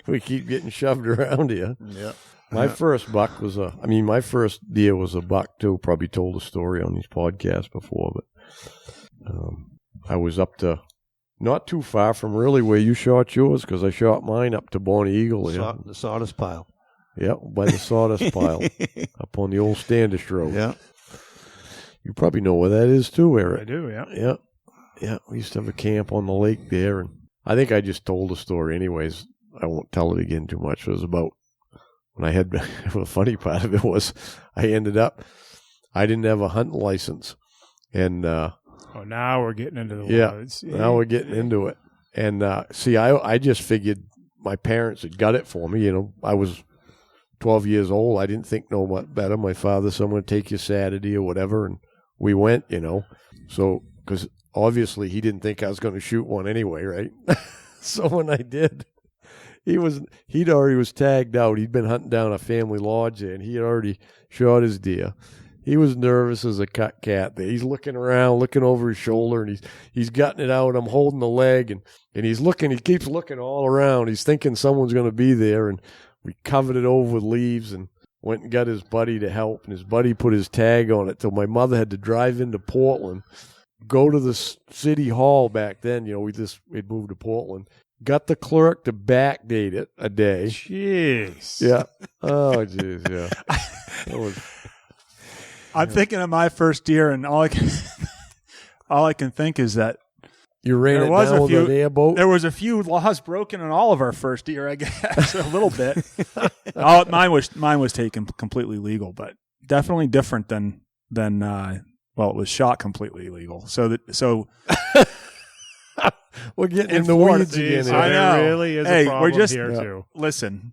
We keep getting shoved around here. Yeah. My first buck was my first deer was a buck too. Probably told the story on these podcasts before, but I was up to not too far from really where you shot yours, because I shot mine up to Bonnie Eagle here. The sawdust pile. Yep, by the sawdust pile up on the old Standish Road. Yeah. You probably know where that is too, Eric. I do, yeah. Yeah. Yeah, we used to have a camp on the lake there, and I think I just told the story anyways. I won't tell it again too much. It was about when I had, the funny part of it was I didn't have a hunting license. And, now we're getting into the woods. Now we're getting into it. And, I just figured my parents had got it for me. You know, I was 12 years old. I didn't think no better. My father said, I'm going to take you Saturday or whatever. And we went, you know, so, because obviously he didn't think I was going to shoot one anyway, right? So when I did, he'd already was tagged out. He'd been hunting down a family lodge there, and he had already shot his deer. He was nervous as a cut cat there. He's looking around, looking over his shoulder, and he's gutting it out. I'm holding the leg, and he keeps looking all around. He's thinking someone's going to be there, and we covered it over with leaves and went and got his buddy to help, and his buddy put his tag on it till my mother had to drive into Portland, go to the city hall back then. You know, we'd moved to Portland. Got the clerk to backdate it a day. Jeez. Yeah. Oh, jeez, yeah. I'm thinking of my first deer, and all I can think is that you ran it down with an airboat. There was a few laws broken in all of our first deer, I guess, a little bit. Mine was taken completely legal, but definitely different than it was shot completely illegal. So we're getting in the weeds again. I know. There really is a problem here too. Listen,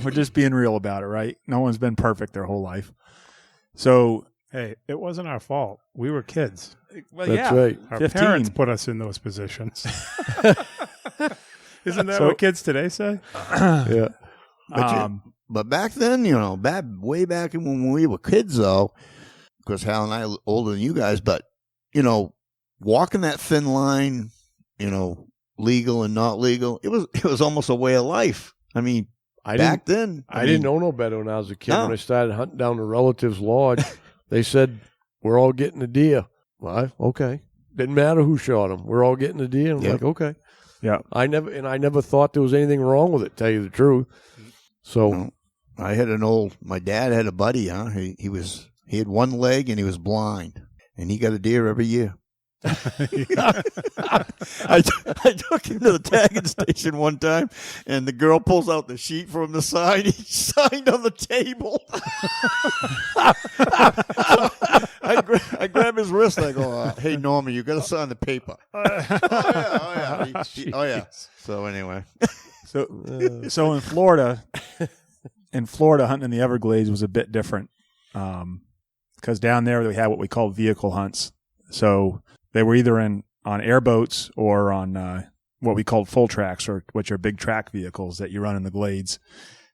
we're just being real about it, right? No one's been perfect their whole life. So, hey, it wasn't our fault. We were kids. Well, That's right. Our 15. parents put us in those positions. Isn't that what kids today say? Yeah. But back then, you know, way back when we were kids, though, because Hal and I are older than you guys, but, you know, walking that thin line, you know, legal and not legal, it was almost a way of life. I mean, back then. I didn't know no better when I was a kid. No. When I started hunting down the relatives' lodge, they said, we're all getting a deer. Well, okay. Didn't matter who shot them. We're all getting a deer. I'm like, okay. Yeah. I never thought there was anything wrong with it, to tell you the truth. So No. I had my dad had a buddy, huh? He had one leg and he was blind, and he got a deer every year. I took him to the tagging station one time, and the girl pulls out the sheet from the side. He signed on the table. I grab his wrist. I go, "Hey, Norman, you got to sign the paper." Oh yeah. So anyway, so in Florida, hunting in the Everglades was a bit different. Because because down there we had what we call vehicle hunts. So they were either on airboats or on what we called full tracks, or which are big track vehicles that you run in the glades.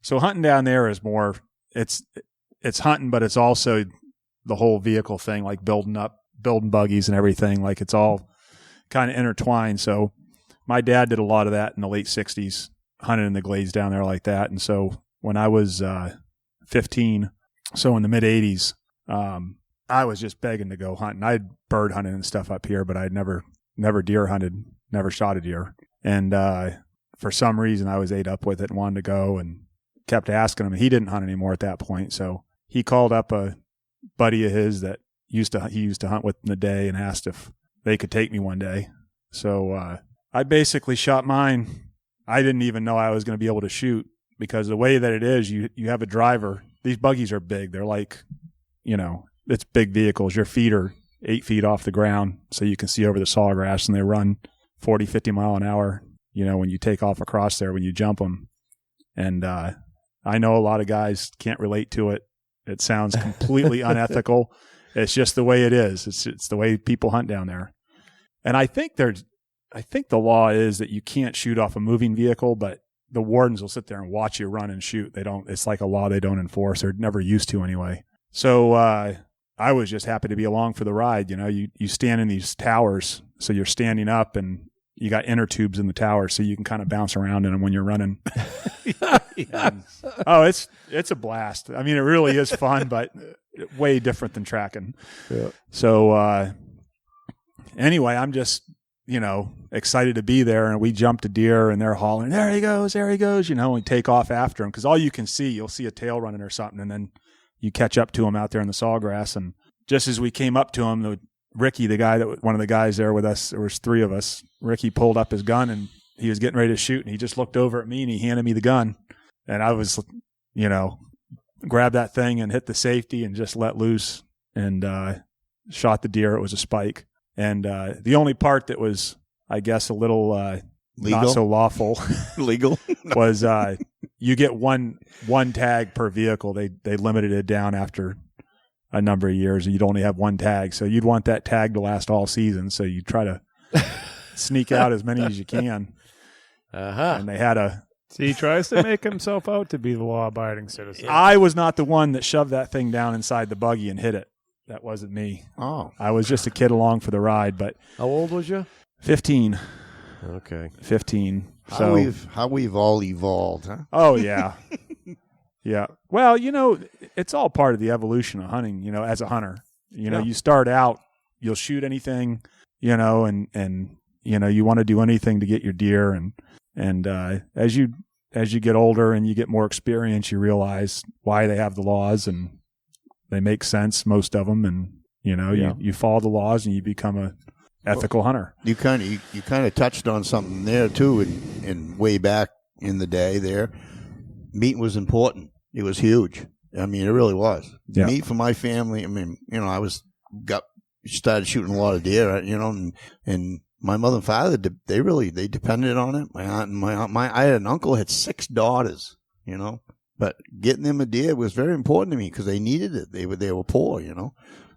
So hunting down there is more, it's hunting, but it's also the whole vehicle thing, like building buggies and everything. Like it's all kind of intertwined. So my dad did a lot of that in the late 60s, hunting in the glades down there like that. And so when I was 15, so in the mid 80s, I was just begging to go hunting. I'd bird hunted and stuff up here, but I'd never deer hunted, never shot a deer. And for some reason I was ate up with it and wanted to go, and kept asking him. He didn't hunt anymore at that point. So he called up a buddy of his that he used to hunt with in the day and asked if they could take me one day. So I basically shot mine. I didn't even know I was going to be able to shoot, because the way that it is, you have a driver. These buggies are big. They're like, it's big vehicles. Your feet are 8 feet off the ground, so you can see over the sawgrass, and they run 40, 50 mile an hour, when you take off across there, when you jump them. And I know a lot of guys can't relate to it. It sounds completely unethical. It's just the way it is. It's the way people hunt down there. And I think the law is that you can't shoot off a moving vehicle, but the wardens will sit there and watch you run and shoot. It's like a law they don't enforce, or never used to anyway. So I was just happy to be along for the ride. You stand in these towers, so you're standing up, and you got inner tubes in the tower, so you can kind of bounce around in them when you're running. It's a blast. I mean, it really is fun, but way different than tracking. Yeah. So anyway, I'm just, excited to be there, and we jumped a deer, and they're hauling, there he goes, and we take off after him, because all you can see, you'll see a tail running or something, and then you catch up to him out there in the sawgrass. And just as we came up to him, Ricky, one of the guys there with us, there was three of us, Ricky pulled up his gun, and he was getting ready to shoot, and he just looked over at me, and he handed me the gun. And I was, grabbed that thing and hit the safety and just let loose and shot the deer. It was a spike. And the only part that was, I guess, a little not so lawful legal was you get one tag per vehicle. They limited it down after a number of years, and you'd only have one tag. So you'd want that tag to last all season. So you try to sneak out as many as you can. And they had a... See, he tries to make himself out to be the law-abiding citizen. I was not the one that shoved that thing down inside the buggy and hit it. That wasn't me. Oh. I was just a kid along for the ride. But how old was you? 15. Okay. 15. How we've all evolved, huh? Oh, yeah. Yeah. Well, it's all part of the evolution of hunting, as a hunter. You start out, you'll shoot anything, and you want to do anything to get your deer. And as you get older and you get more experience, you realize why they have the laws, and they make sense, most of them. And, you follow the laws, and you become a ethical hunter. You kind of touched on something there too, in way back in the day there. Meat was important. It was huge. I mean, it really was. Yeah. Meat for my family. I mean, I started shooting a lot of deer, and my mother and father, they depended on it. My aunt and I had an uncle who had 6 daughters, but getting them a deer was very important to me, because they needed it. They were poor,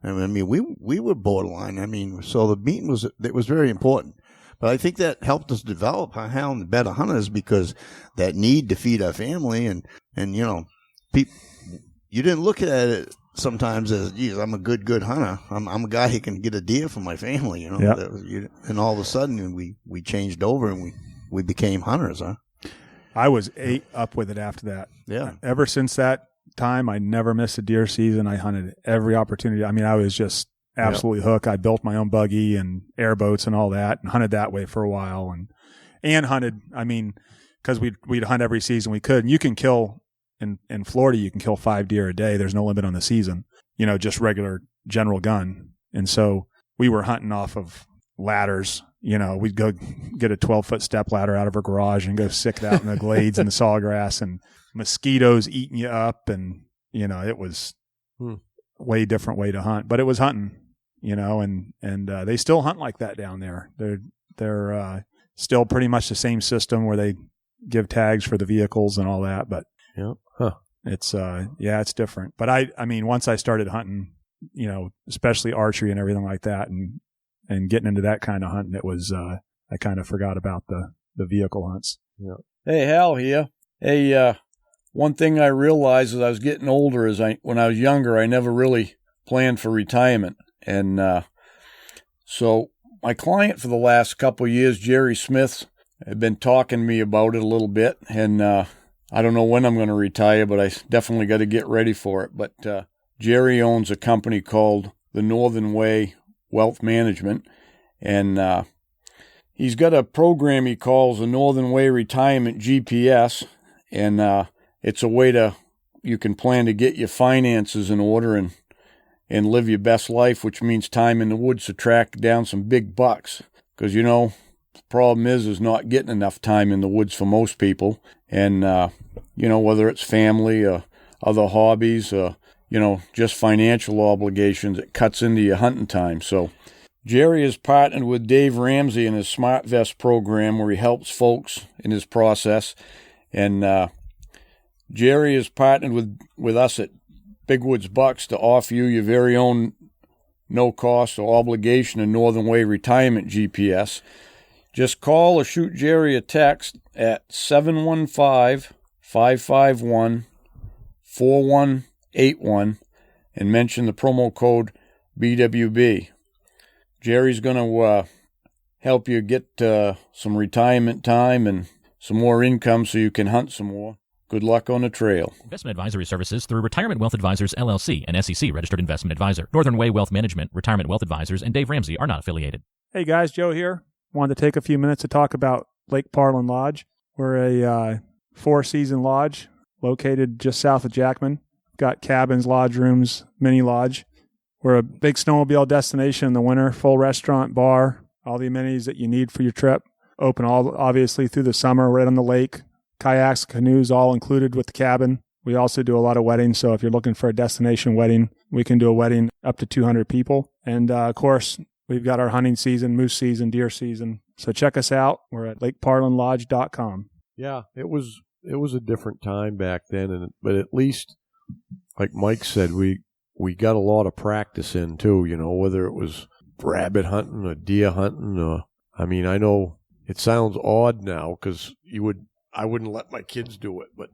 I mean, we were borderline. I mean, so the meat was very important. But I think that helped us develop how better hunters, because that need to feed our family, and you didn't look at it sometimes as, geez, I'm a good hunter. I'm a guy who can get a deer for my family, Yep. And all of a sudden we changed over, and we became hunters, huh? I was ate up with it after that. Yeah. Ever since that time, I never missed a deer season. I hunted every opportunity. I mean, I was just absolutely hooked. I built my own buggy and airboats and all that, and hunted that way for a while, and hunted. I mean, because we'd hunt every season we could. And you can kill in Florida, you can kill 5 deer a day. There's no limit on the season. Just regular general gun. And so we were hunting off of ladders. We'd go get a 12-foot step ladder out of our garage and go sick it out in the glades and the sawgrass, and mosquitoes eating you up. And, it was way different way to hunt, but it was hunting, and they still hunt like that down there. They're still pretty much the same system where they give tags for the vehicles and all that, but yeah. Huh. It's it's different. But I mean, once I started hunting especially archery and everything like that, and getting into that kind of hunting, it was, I kind of forgot about the vehicle hunts. Yeah. Hey, Hal here. Hey, one thing I realized as I was getting older is when I was younger, I never really planned for retirement. And so my client for the last couple of years, Jerry Smith, had been talking to me about it a little bit. And I don't know when I'm going to retire, but I definitely got to get ready for it. But Jerry owns a company called the Northern Way Wealth Management. And he's got a program he calls the Northern Way Retirement GPS. And it's a way you can plan to get your finances in order and live your best life, which means time in the woods to track down some big bucks. Because, the problem is not getting enough time in the woods for most people. And, whether it's family or other hobbies or, just financial obligations, it cuts into your hunting time. So Jerry has partnered with Dave Ramsey in his Smart Vest program where he helps folks in his process. And Jerry has partnered with us at Big Woods Bucks to offer you your very own no cost or obligation and Northern Way Retirement GPS. Just call or shoot Jerry a text at 715-551-4181 and mention the promo code BWB. Jerry's going to help you get some retirement time and some more income so you can hunt some more. Good luck on the trail. Investment advisory services through Retirement Wealth Advisors, LLC, an SEC registered investment advisor. Northern Way Wealth Management, Retirement Wealth Advisors, and Dave Ramsey are not affiliated. Hey guys, Joe here. Wanted to take a few minutes to talk about Lake Parlin Lodge. We're a 4-season lodge located just south of Jackman. Got cabins, lodge rooms, mini lodge. We're a big snowmobile destination in the winter, full restaurant, bar, all the amenities that you need for your trip. Open obviously through the summer, right on the lake. Kayaks, canoes, all included with the cabin. We also do a lot of weddings, so if you're looking for a destination wedding, we can do a wedding up to 200 people. And, of course, we've got our hunting season, moose season, deer season. So check us out. We're at lakeparlinlodge.com. Yeah, it was a different time back then, but at least, like Mike said, we got a lot of practice in, too, whether it was rabbit hunting or deer hunting. I know it sounds odd now because I wouldn't let my kids do it, but,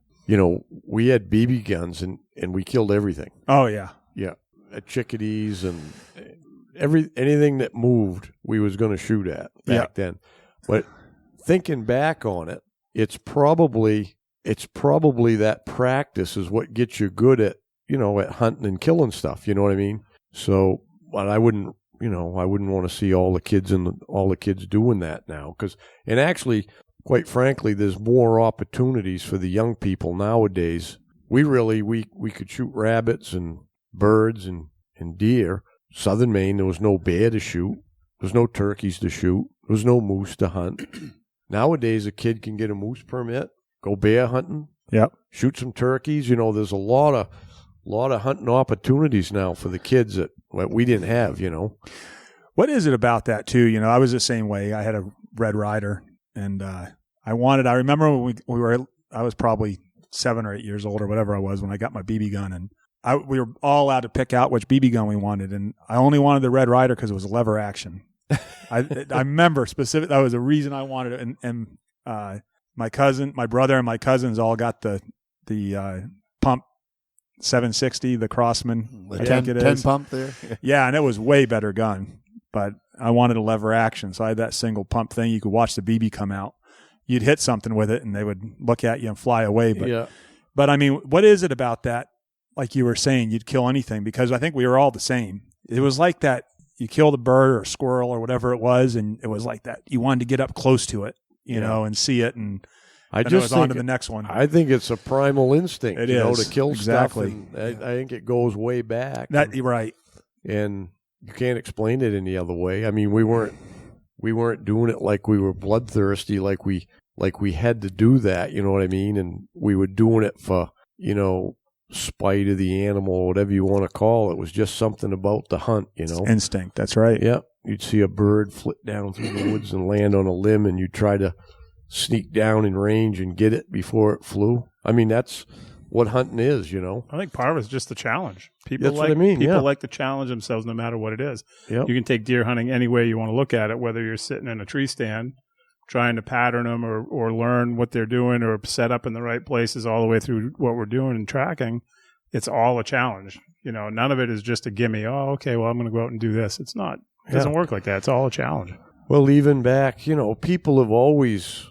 we had BB guns and we killed everything. Oh, yeah. Yeah. Chickadees and anything that moved, we was going to shoot at back then. But thinking back on it, it's probably that practice is what gets you good at, at hunting and killing stuff. You know what I mean? So, but I wouldn't want to see all the kids doing that now. And actually, quite frankly, there's more opportunities for the young people nowadays. We could shoot rabbits and birds and deer. Southern Maine, there was no bear to shoot. There was no turkeys to shoot. There was no moose to hunt. Nowadays, a kid can get a moose permit, go bear hunting, shoot some turkeys. There's a lot of hunting opportunities now for the kids that we didn't have. What is it about that too? I was the same way. I had a Red Ryder, and I remember when I was probably 7 or 8 years old or whatever I was when I got my BB gun, and we were all allowed to pick out which BB gun we wanted, and I only wanted the Red Ryder because it was lever action. I remember specific. That was the reason I wanted it. And my brother and my cousins all got the pump 760, the Crossman. The 10 pump there. Yeah, and it was way better gun, but I wanted a lever action, so I had that single pump thing. You could watch the BB come out. You'd hit something with it, and they would look at you and fly away. But what is it about that? Like you were saying, you'd kill anything, because I think we were all the same. It was like that. You killed a bird or a squirrel or whatever it was, and it was like that. You wanted to get up close to it, and see it, and I just was on to the next one. I think it's a primal instinct, to kill exactly. stuff. And I think it goes way back. You're right. And you can't explain it any other way. I mean, we weren't doing it like we were bloodthirsty, like we had to do that. You know what I mean? And we were doing it for spite of the animal, or whatever you want to call it. It was just something about the hunt, It's instinct. That's right. Yeah. You'd see a bird flit down through the woods and land on a limb, and you'd try to sneak down in range and get it before it flew. I mean, that's what hunting is, you know. I think part of it's just the challenge. People That's what I mean, People yeah. like to challenge themselves no matter what it is. Yep. You can take deer hunting any way you want to look at it, whether you're sitting in a tree stand trying to pattern them or learn what they're doing or set up in the right places all the way through what we're doing and tracking. It's all a challenge. You know, none of it is just a gimme. Oh, okay, well, I'm going to go out and do this. It's not. It doesn't work like that. It's all a challenge. Well, even back, you know, people have always,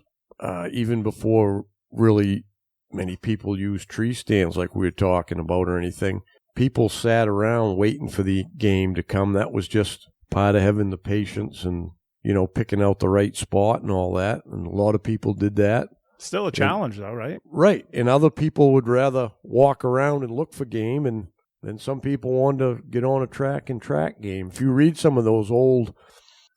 even before really many people used tree stands like we were talking about or anything, people sat around waiting for the game to come. That was just part of having the patience and, you know, picking out the right spot and all that. And a lot of people did that. Still a challenge, though, right? Right. And other people would rather walk around and look for game. And then some people wanted to get on a track and track game. If you read some of those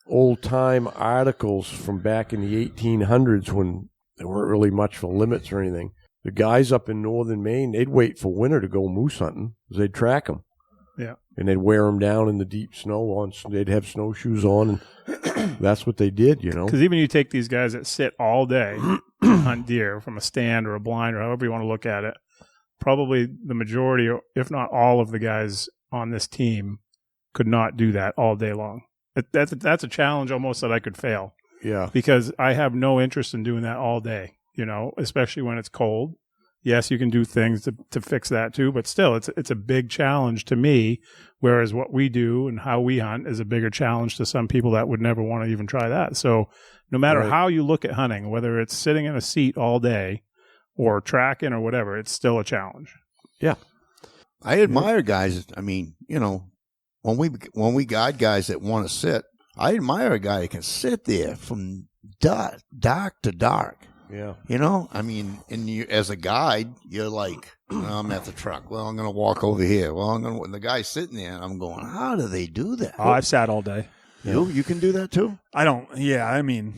old-time articles from back in the 1800s when there weren't really much for limits or anything, the guys up in northern Maine, they'd wait for winter to go moose hunting because they'd track them. Yeah. And they'd wear them down in the deep snow. They'd have snowshoes on, and that's what they did, you know. Because even you take these guys that sit all day and hunt deer from a stand or a blind or however you want to look at it, probably the majority, if not all of the guys on this team could not do that all day long. That's a challenge almost that I could fail. Yeah. Because I have no interest in doing that all day, you know, especially when it's cold. Yes, you can do things to fix that too, but still, it's a big challenge to me, whereas what we do and how we hunt is a bigger challenge to some people that would never want to even try that. So no matter how you look at hunting, whether it's sitting in a seat all day or tracking or whatever, it's still a challenge. Yeah. I admire guys. I mean, you know, when we guide guys that want to sit, I admire a guy that can sit there from dark to dark. Yeah. You know, I mean, and you, as a guide, you're like, I'm at the truck. Well, I'm going to walk over here. Well, the guy's sitting there, and I'm going, how do they do that? Oh, I've sat all day. You can do that too? I don't. Yeah, I mean,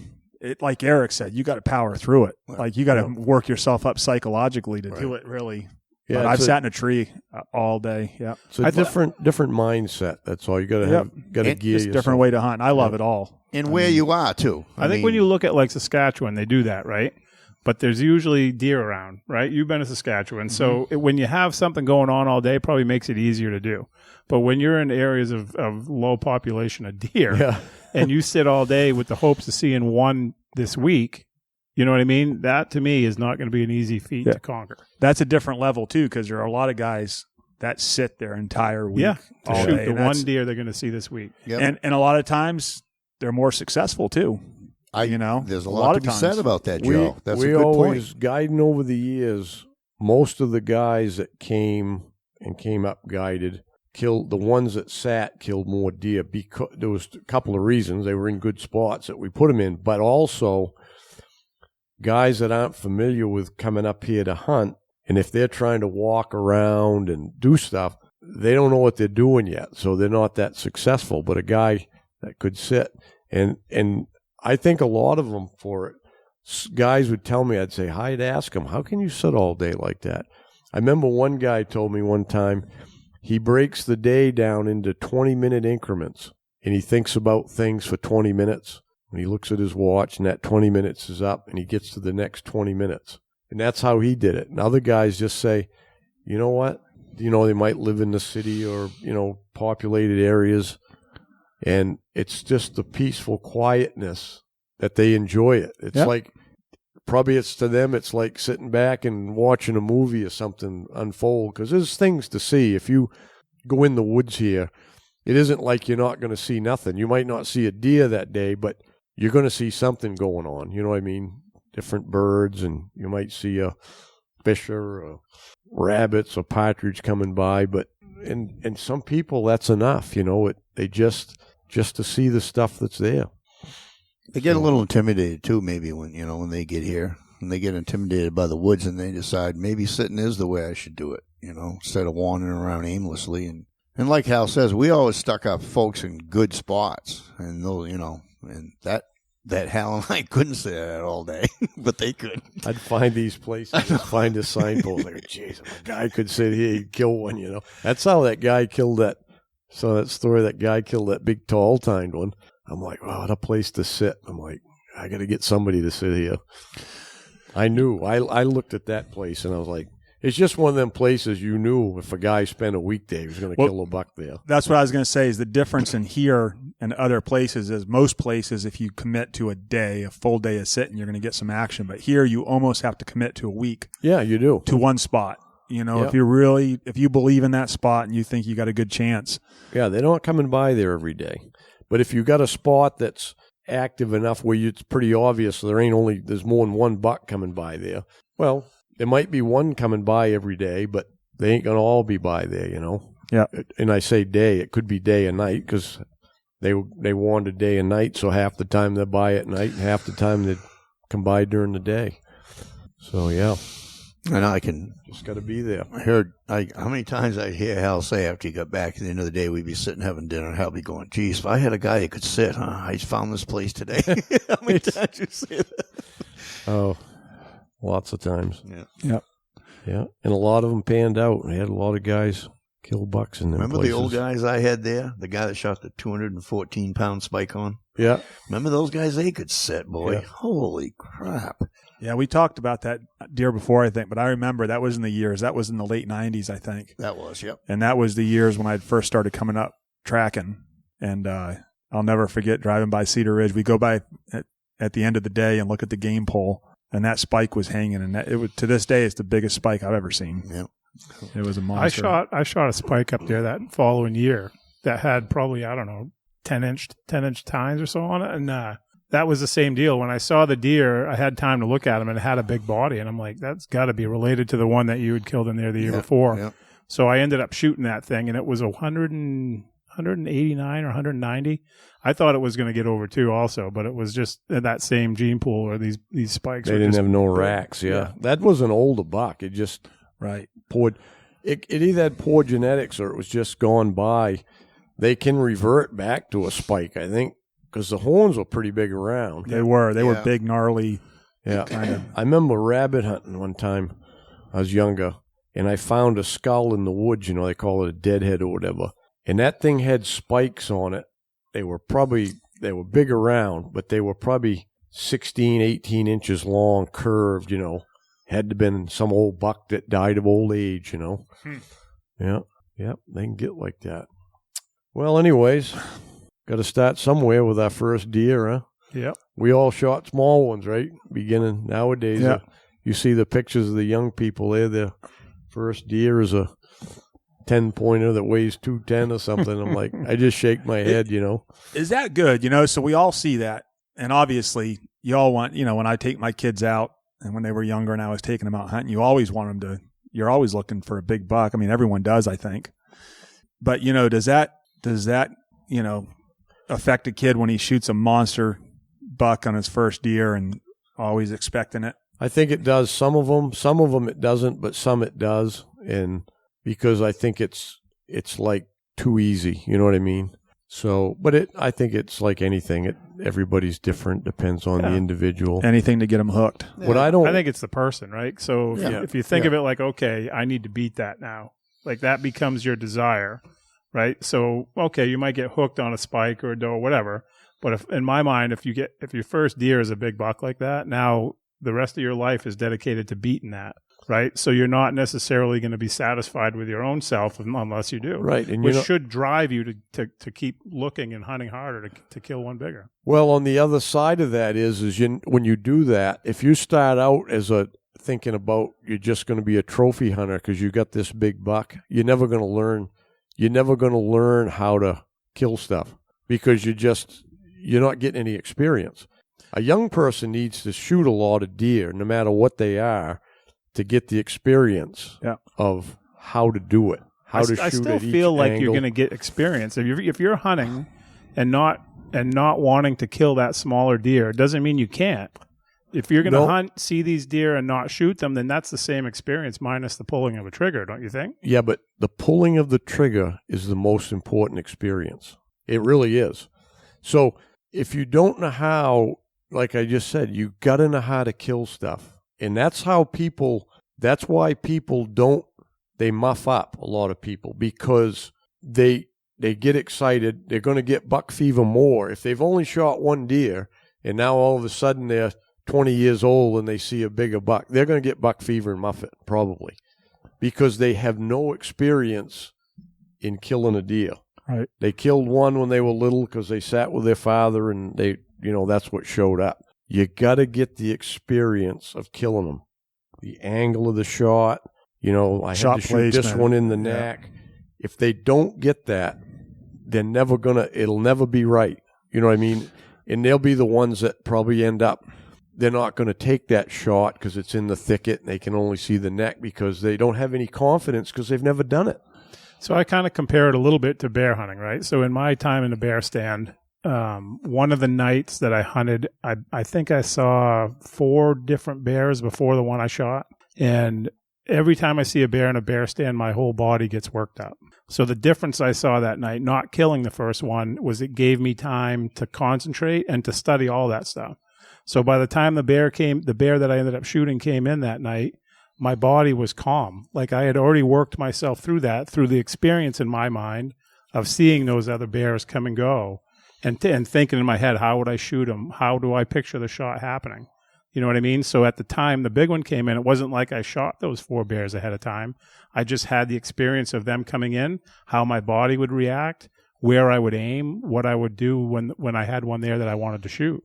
like Eric said, you got to power through it. Like you got to work yourself up psychologically to do it. Really. Yeah, but I've sat in a tree all day. Yeah, it's a different mindset. That's all you got to have. Got to gear it's a yourself. different way to hunt. I love it all. And where you are too. I think when you look at like Saskatchewan, they do that, right? But there's usually deer around, right? You've been to Saskatchewan. So when you have something going on all day, it probably makes it easier to do. But when you're in areas of low population of deer and you sit all day with the hopes of seeing one this week, you know what I mean? That to me is not going to be an easy feat to conquer. That's a different level too, because there are a lot of guys that sit their entire week to shoot the one deer they're going to see this week. Yep. And a lot of times they're more successful too. There's a lot to be said about that, Joe. That's a we good always point. guiding over the years. Most of the guys that came up guided killed the ones that sat killed more deer because there was a couple of reasons. They were in good spots that we put them in, but also guys that aren't familiar with coming up here to hunt, and if they're trying to walk around and do stuff, they don't know what they're doing yet, so they're not that successful. But a guy that could sit and I think a lot of them for it, guys would tell me, I'd ask them, how can you sit all day like that? I remember one guy told me one time he breaks the day down into 20-minute increments, and he thinks about things for 20 minutes. And he looks at his watch, and that 20 minutes is up, and he gets to the next 20 minutes. And that's how he did it. And other guys just say, you know what? You know, they might live in the city or, you know, populated areas, and it's just the peaceful quietness that they enjoy it. It's like, probably it's to them, it's like sitting back and watching a movie or something unfold, because there's things to see. If you go in the woods here, it isn't like you're not going to see nothing. You might not see a deer that day, but you're going to see something going on. You know what I mean? Different birds, and you might see a fisher or rabbits or partridge coming by. But and some people, that's enough. You know, they just to see the stuff that's there. They get a little intimidated too, maybe when they get here and they get intimidated by the woods, and they decide maybe sitting is the way I should do it. Instead of wandering around aimlessly. And like Hal says, we always stuck our folks in good spots, and those, and that Hal and I couldn't say that all day, but they could. I'd find these places, I'd find a signpost, like, jeez, if a guy could sit here, he'd kill one, That's how that guy killed that. So that story, that guy killed that big tall tined one. I'm like, wow, what a place to sit. I'm like, I got to get somebody to sit here. I knew. I looked at that place, and I was like, It's just one of them places you knew if a guy spent a week there, he was going to kill a buck there. That's what I was going to say is the difference in here and other places is most places, if you commit to a full day of sitting, you're going to get some action. But here you almost have to commit to a week. Yeah, you do. To one spot. If you believe in that spot and you think you got a good chance. Yeah, they're not coming by there every day. But if you got a spot that's active enough where it's pretty obvious there's more than one buck coming by there, well, there might be one coming by every day, but they ain't going to all be by there, Yeah. And I say day, it could be day and night because they wander day and night, so half the time they're by at night and half the time they come by during the day. So, yeah. And I can just got to be there. I heard how many times I hear Hal say after he got back at the end of the day, we'd be sitting having dinner, and Hal be going, geez, if I had a guy who could sit, I found this place today. How many times you say that? Oh, lots of times. Yeah. Yep. Yeah. And a lot of them panned out. We had a lot of guys kill bucks in them Remember places. the old guys I had there? The guy that shot the 214-pound spike on? Yeah. Remember those guys? They could sit, boy. Yeah. Holy crap. Yeah, we talked about that deer before, I think, but I remember that was in the late 90s, I think. That was, yep. And that was the years when I first started coming up tracking. And I'll never forget driving by Cedar Ridge. We go by at the end of the day and look at the game pole, and that spike was hanging. And it was, to this day, it's the biggest spike I've ever seen. Yep. It was a monster. I shot a spike up there that following year that had probably, 10-inch tines or so on it. And that was the same deal. When I saw the deer, I had time to look at him, and it had a big body. And I'm like, that's got to be related to the one that you had killed in there the year before. Yep. So I ended up shooting that thing, and it was 189 or 190. I thought it was going to get over 2 also, but it was just that same gene pool where these spikes. They didn't have no racks, yeah. That was an older buck. It just poured. It either had poor genetics or it was just gone by. They can revert back to a spike, I think, because the horns were pretty big around. They were big, gnarly. Yeah. I remember rabbit hunting one time. I was younger, and I found a skull in the woods. They call it a deadhead or whatever. And that thing had spikes on it. They were big around, but they were probably 16, 18 inches long, curved, Had to have been some old buck that died of old age, Yeah. Yep. They can get like that. Well, anyways, got to start somewhere with our first deer, huh? Yep. We all shot small ones, right? Beginning nowadays. Yeah. You see the pictures of the young people there. Their first deer is a 10-pointer that weighs 210 or something. I'm like, I just shake my head, Is that good? So we all see that. And obviously, you all want, when I take my kids out and when they were younger and I was taking them out hunting, you always want them you're always looking for a big buck. I mean, everyone does, I think. But, does that, affect a kid when he shoots a monster buck on his first deer and always expecting it? I think it does. Some of them it doesn't, but some it does. And because I think it's like too easy, you know what I mean? So, but I think it's like anything. Everybody's different, depends on the individual. Anything to get them hooked. Yeah. I think it's the person, right? So if you think of it like, okay, I need to beat that now. Like that becomes your desire, right? So, okay, you might get hooked on a spike or a doe or whatever. But in my mind, if your first deer is a big buck like that, now the rest of your life is dedicated to beating that. Right, so you're not necessarily going to be satisfied with your own self unless you do. Right, and which should drive you to keep looking and hunting harder to kill one bigger. Well, on the other side of that is when you do that, if you start out as thinking about you're just going to be a trophy hunter because you got this big buck, you're never going to learn. You're never going to learn how to kill stuff because you're not getting any experience. A young person needs to shoot a lot of deer, no matter what they are, to get the experience of how to do it, how to shoot at each angle. I still feel like you're going to get experience. If you're hunting and not wanting to kill that smaller deer, it doesn't mean you can't. If you're going to hunt, see these deer and not shoot them, then that's the same experience minus the pulling of a trigger, don't you think? Yeah, but the pulling of the trigger is the most important experience. It really is. So if you don't know how, like I just said, you got to know how to kill stuff. And that's why people they muff up, a lot of people, because they get excited. They're going to get buck fever more. If they've only shot one deer and now all of a sudden they're 20 years old and they see a bigger buck, they're going to get buck fever and muff it, probably. because they have no experience in killing a deer. Right. They killed one when they were little because they sat with their father and they, that's what showed up. You got to get the experience of killing them. The angle of the shot, I Shot had to shoot this placement. one in the neck. If they don't get that, they're never it'll never be right. You know what I mean? And they'll be the ones that probably end up, they're not going to take that shot because it's in the thicket and they can only see the neck because they don't have any confidence because they've never done it. So I kind of compare it a little bit to bear hunting, right? So in my time in a bear stand, one of the nights that I hunted, I think I saw 4 different bears before the one I shot. And every time I see a bear in a bear stand, my whole body gets worked up. So the difference I saw that night, not killing the first one, was it gave me time to concentrate and to study all that stuff. So by the time the bear that I ended up shooting came in that night, my body was calm. Like I had already worked myself through the experience in my mind of seeing those other bears come and go and thinking in my head, how would I shoot them? How do I picture the shot happening? You know what I mean? So at the time the big one came in, it wasn't like I shot those 4 bears ahead of time. I just had the experience of them coming in, how my body would react, where I would aim, what I would do when I had one there that I wanted to shoot.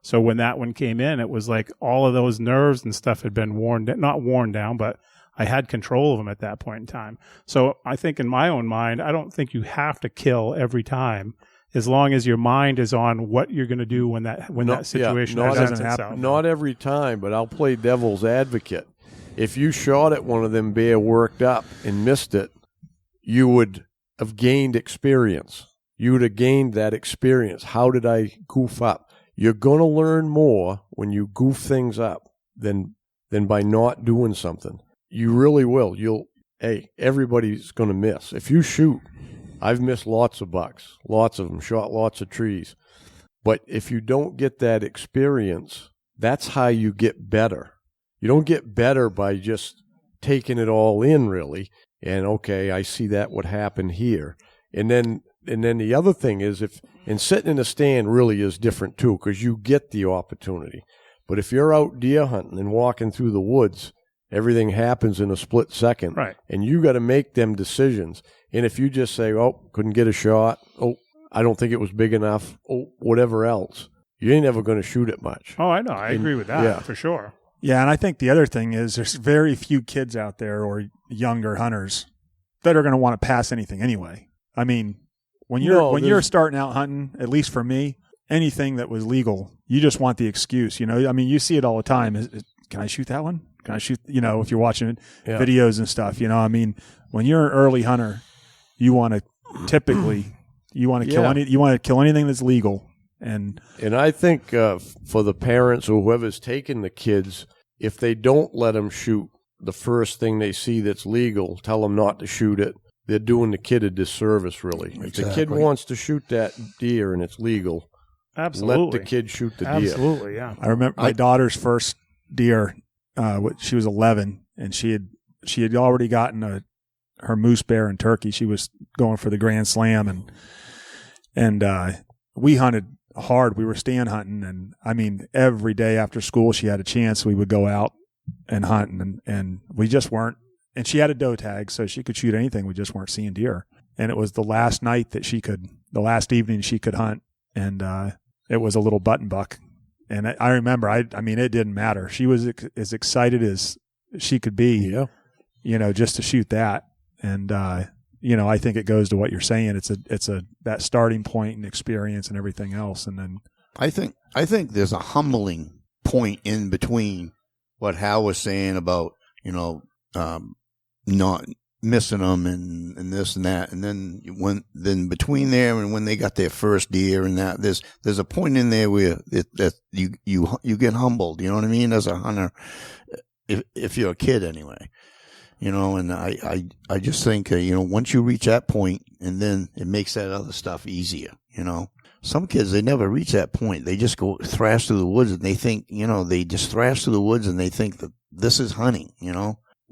So when that one came in, it was like all of those nerves and stuff had been not worn down, but I had control of them at that point in time. So I think in my own mind, I don't think you have to kill every time as long as your mind is on what you're going to do when that situation presents itself. Not every time, but I'll play devil's advocate. If you shot at one of them bear worked up and missed it, you would have gained experience. You would have gained that experience. How did I goof up? You're going to learn more when you goof things up than by not doing something. You really will. Everybody's going to miss. If you shoot, I've missed lots of bucks, lots of them, shot lots of trees. But if you don't get that experience, that's how you get better. You don't get better by just taking it all in, really. And, okay, I see that what happened here. And then the other thing is, and sitting in a stand really is different too, because you get the opportunity. But if you're out deer hunting and walking through the woods, everything happens in a split second. Right. And you got to make them decisions. And if you just say, oh, couldn't get a shot, oh, I don't think it was big enough, oh, whatever else, you ain't ever going to shoot it much. Oh, I know. I agree with that, for sure. Yeah, and I think the other thing is there's very few kids out there or younger hunters that are going to want to pass anything anyway. I mean, when you're starting out hunting, at least for me, anything that was legal, you just want the excuse. I mean, you see it all the time. Can I shoot that one? Can I shoot? If you're watching videos and stuff, I mean, when you're an early hunter, you want to kill anything that's legal. And I think for the parents or whoever's taking the kids, if they don't let them shoot the first thing they see that's legal, tell them not to shoot it, they're doing the kid a disservice, really. Exactly. If the kid wants to shoot that deer and it's legal, absolutely, let the kid shoot the deer. Absolutely, yeah. I remember my daughter's first deer. She was 11, and she had already gotten her moose, bear, and turkey. She was going for the Grand Slam, and we hunted hard. We were stand hunting, and I mean, every day after school, she had a chance. We would go out and hunt, and we just weren't. And she had a doe tag, so she could shoot anything. We just weren't seeing deer. And it was the last evening she could hunt, and it was a little button buck. And I remember, I mean, it didn't matter. She was as excited as she could be, just to shoot that. And I think it goes to what you're saying. It's that starting point and experience and everything else. And then I think there's a humbling point in between what Hal was saying about not missing them and this and that, and then between there and when they got their first deer and that, there's a point in there where that you get humbled. You know what I mean? As a hunter, if you're a kid anyway. And I just think, once you reach that point, and then it makes that other stuff easier, Some kids, they never reach that point. They just go thrash through the woods, and they think, they just thrash through the woods, and they think that this is hunting,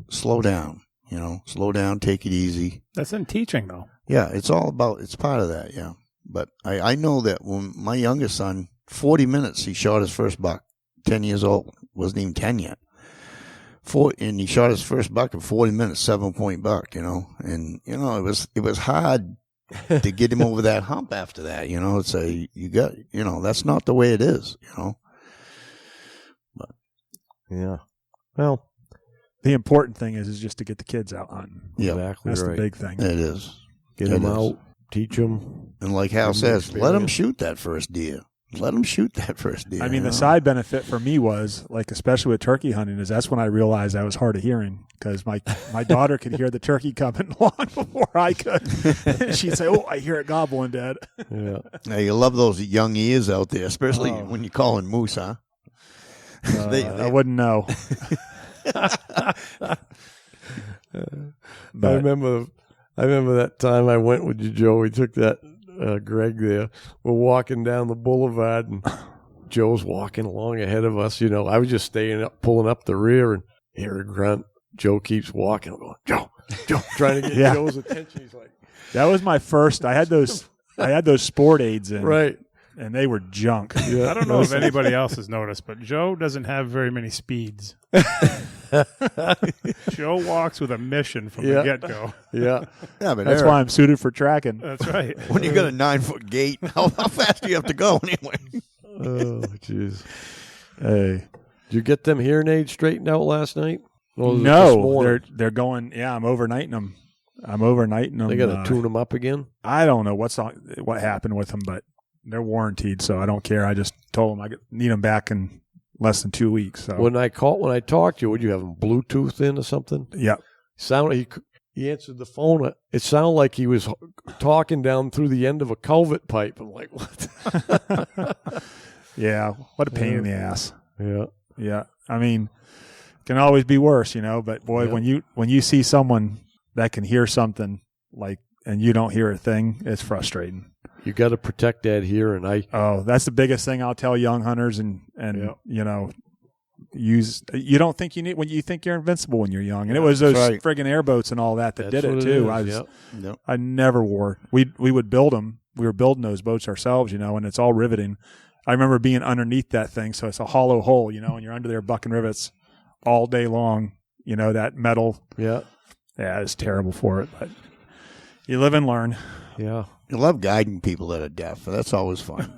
Slow down, slow down, take it easy. That's in teaching, though. Yeah, it's part of that, yeah. But I know that when my youngest son, 40 minutes, he shot his first buck, 10 years old, wasn't even 10 yet. and he shot his first buck in 40 minutes, 7-point buck, and, it was hard to get him over that hump after that, it's that's not the way it is, But yeah. Well, the important thing is just to get the kids out hunting. yeah, exactly That's right. the big thing. it is. Get them out, teach them. And like Hal says, let them shoot that first deer. Let them shoot that first deer. I mean, the side benefit for me was, like, especially with turkey hunting, is that's when I realized I was hard of hearing because my daughter could hear the turkey coming long before I could. She'd say, "Oh, I hear it gobbling, Dad." Yeah. Now, you love those young ears out there, especially when you're calling moose, huh? I wouldn't know. I remember that time I went with you, Joe. We took that Greg there. We're walking down the boulevard, and Joe's walking along ahead of us. I was just staying up, pulling up the rear, and hear a grunt. Joe keeps walking. I'm going, Joe, trying to get Joe's attention. He's like, that was my first. I had those sport aids in, right. And they were junk. Yeah. I don't know if anybody else has noticed, but Joe doesn't have very many speeds. Joe walks with a mission from the get-go. Yeah. Yeah, but That's why I'm suited for tracking. That's right. when you got a 9-foot gate, how fast do you have to go anyway? Oh, jeez. Hey. Did you get them hearing aids straightened out last night? No, they're going. Yeah, I'm overnighting them. They got to tune them up again? I don't know what happened with them, but they're warranted, so I don't care. I just told them I need them back in less than 2 weeks. So When I talked to you, would you have them Bluetooth in or something? Yeah. He answered the phone. It sounded like he was talking down through the end of a culvert pipe. I'm like, what? Yeah, what a pain in the ass. Yeah. Yeah, I mean, it can always be worse, But boy, when you see someone that can hear something and you don't hear a thing, it's frustrating. You got to protect that hearing. That's the biggest thing I'll tell young hunters, and you don't think you need when you think you're invincible when you're young, and it was those friggin' airboats and all that did it too. I never wore. We would build them. We were building those boats ourselves, and it's all riveting. I remember being underneath that thing, so it's a hollow hole, and you're under there bucking rivets all day long. That metal. Yeah, it's terrible for it, but you live and learn. Yeah. You love guiding people that are deaf. That's always fun.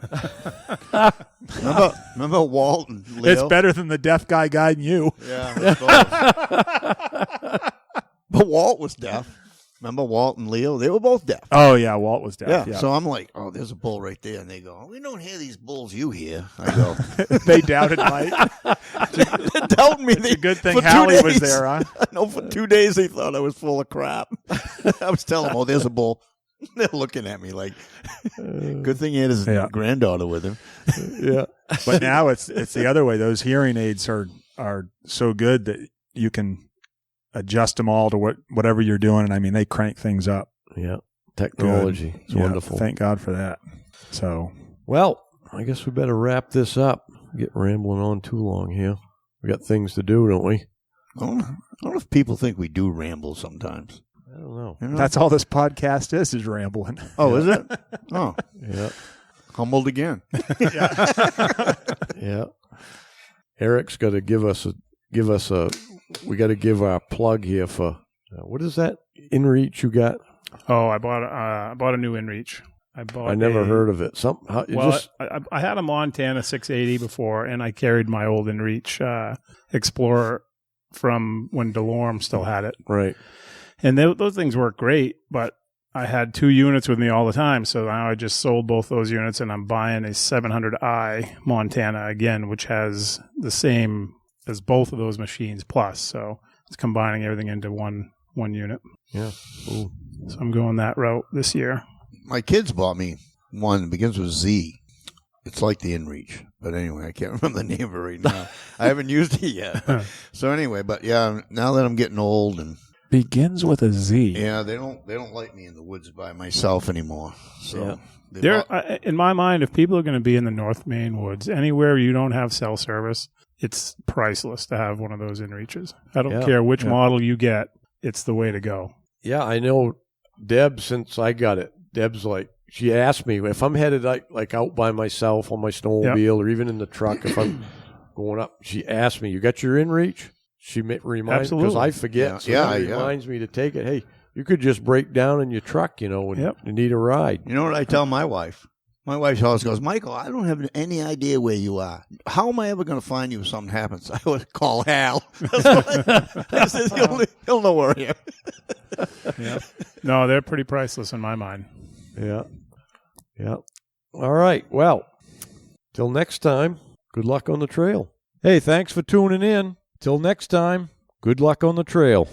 remember Walt and Leo? It's better than the deaf guy guiding you. Yeah. But Walt was deaf. Remember Walt and Leo? They were both deaf. Oh, yeah, Walt was deaf. Yeah. So I'm like, oh, there's a bull right there. And they go, we don't hear these bulls you hear. I go, they doubted Mike. They doubted me. It's a good thing Hallie was there, huh? No, for 2 days they thought I was full of crap. I was telling them, oh, there's a bull. They're looking at me like, good thing he had his granddaughter with him. Yeah. But now it's the other way. Those hearing aids are so good that you can adjust them all to whatever you're doing. And I mean, they crank things up. Yeah. Technology. It's wonderful. Thank God for that. So, well, I guess we better wrap this up. Get rambling on too long here. We got things to do, don't we? I don't know if people think we do ramble sometimes. I don't know. That's all this podcast is rambling. Oh, is it? Oh, yeah. Humbled again. Yeah. Eric's got to give us a. We got to give our plug here for what is that InReach you got? Oh, I bought a new InReach. I never heard of it. I had a Montana 680 before, and I carried my old InReach Explorer from when DeLorme still had it. Right. And those things work great, but I had 2 units with me all the time, so now I just sold both those units, and I'm buying a 700i Montana again, which has the same as both of those machines plus. So it's combining everything into one unit. Yeah. Ooh. So I'm going that route this year. My kids bought me one that begins with Z. It's like the InReach. But anyway, I can't remember the name of it right now. I haven't used it yet. So anyway, but yeah, now that I'm getting old and begins with a Z. Yeah, they don't like me in the woods by myself anymore. So in my mind, if people are going to be in the North Maine woods, anywhere you don't have cell service, it's priceless to have one of those InReaches. I don't care which model you get, it's the way to go. Yeah, I know Deb, since I got it, Deb's like, she asked me if I'm headed like out by myself on my snowmobile or even in the truck, if I'm going up, she asked me, you got your InReach? she reminds, because Absolutely. I forget. So Yeah, she reminds me to take it. Hey, you could just break down in your truck, when you need a ride. You know what I tell my wife? My wife always goes, Michael, I don't have any idea where you are. How am I ever going to find you if something happens? I would call Hal. I said, he'll know where I am. Yeah. No, they're pretty priceless in my mind. Yeah. Yeah. All right. Well, till next time, good luck on the trail. Hey, thanks for tuning in. Till next time, good luck on the trail.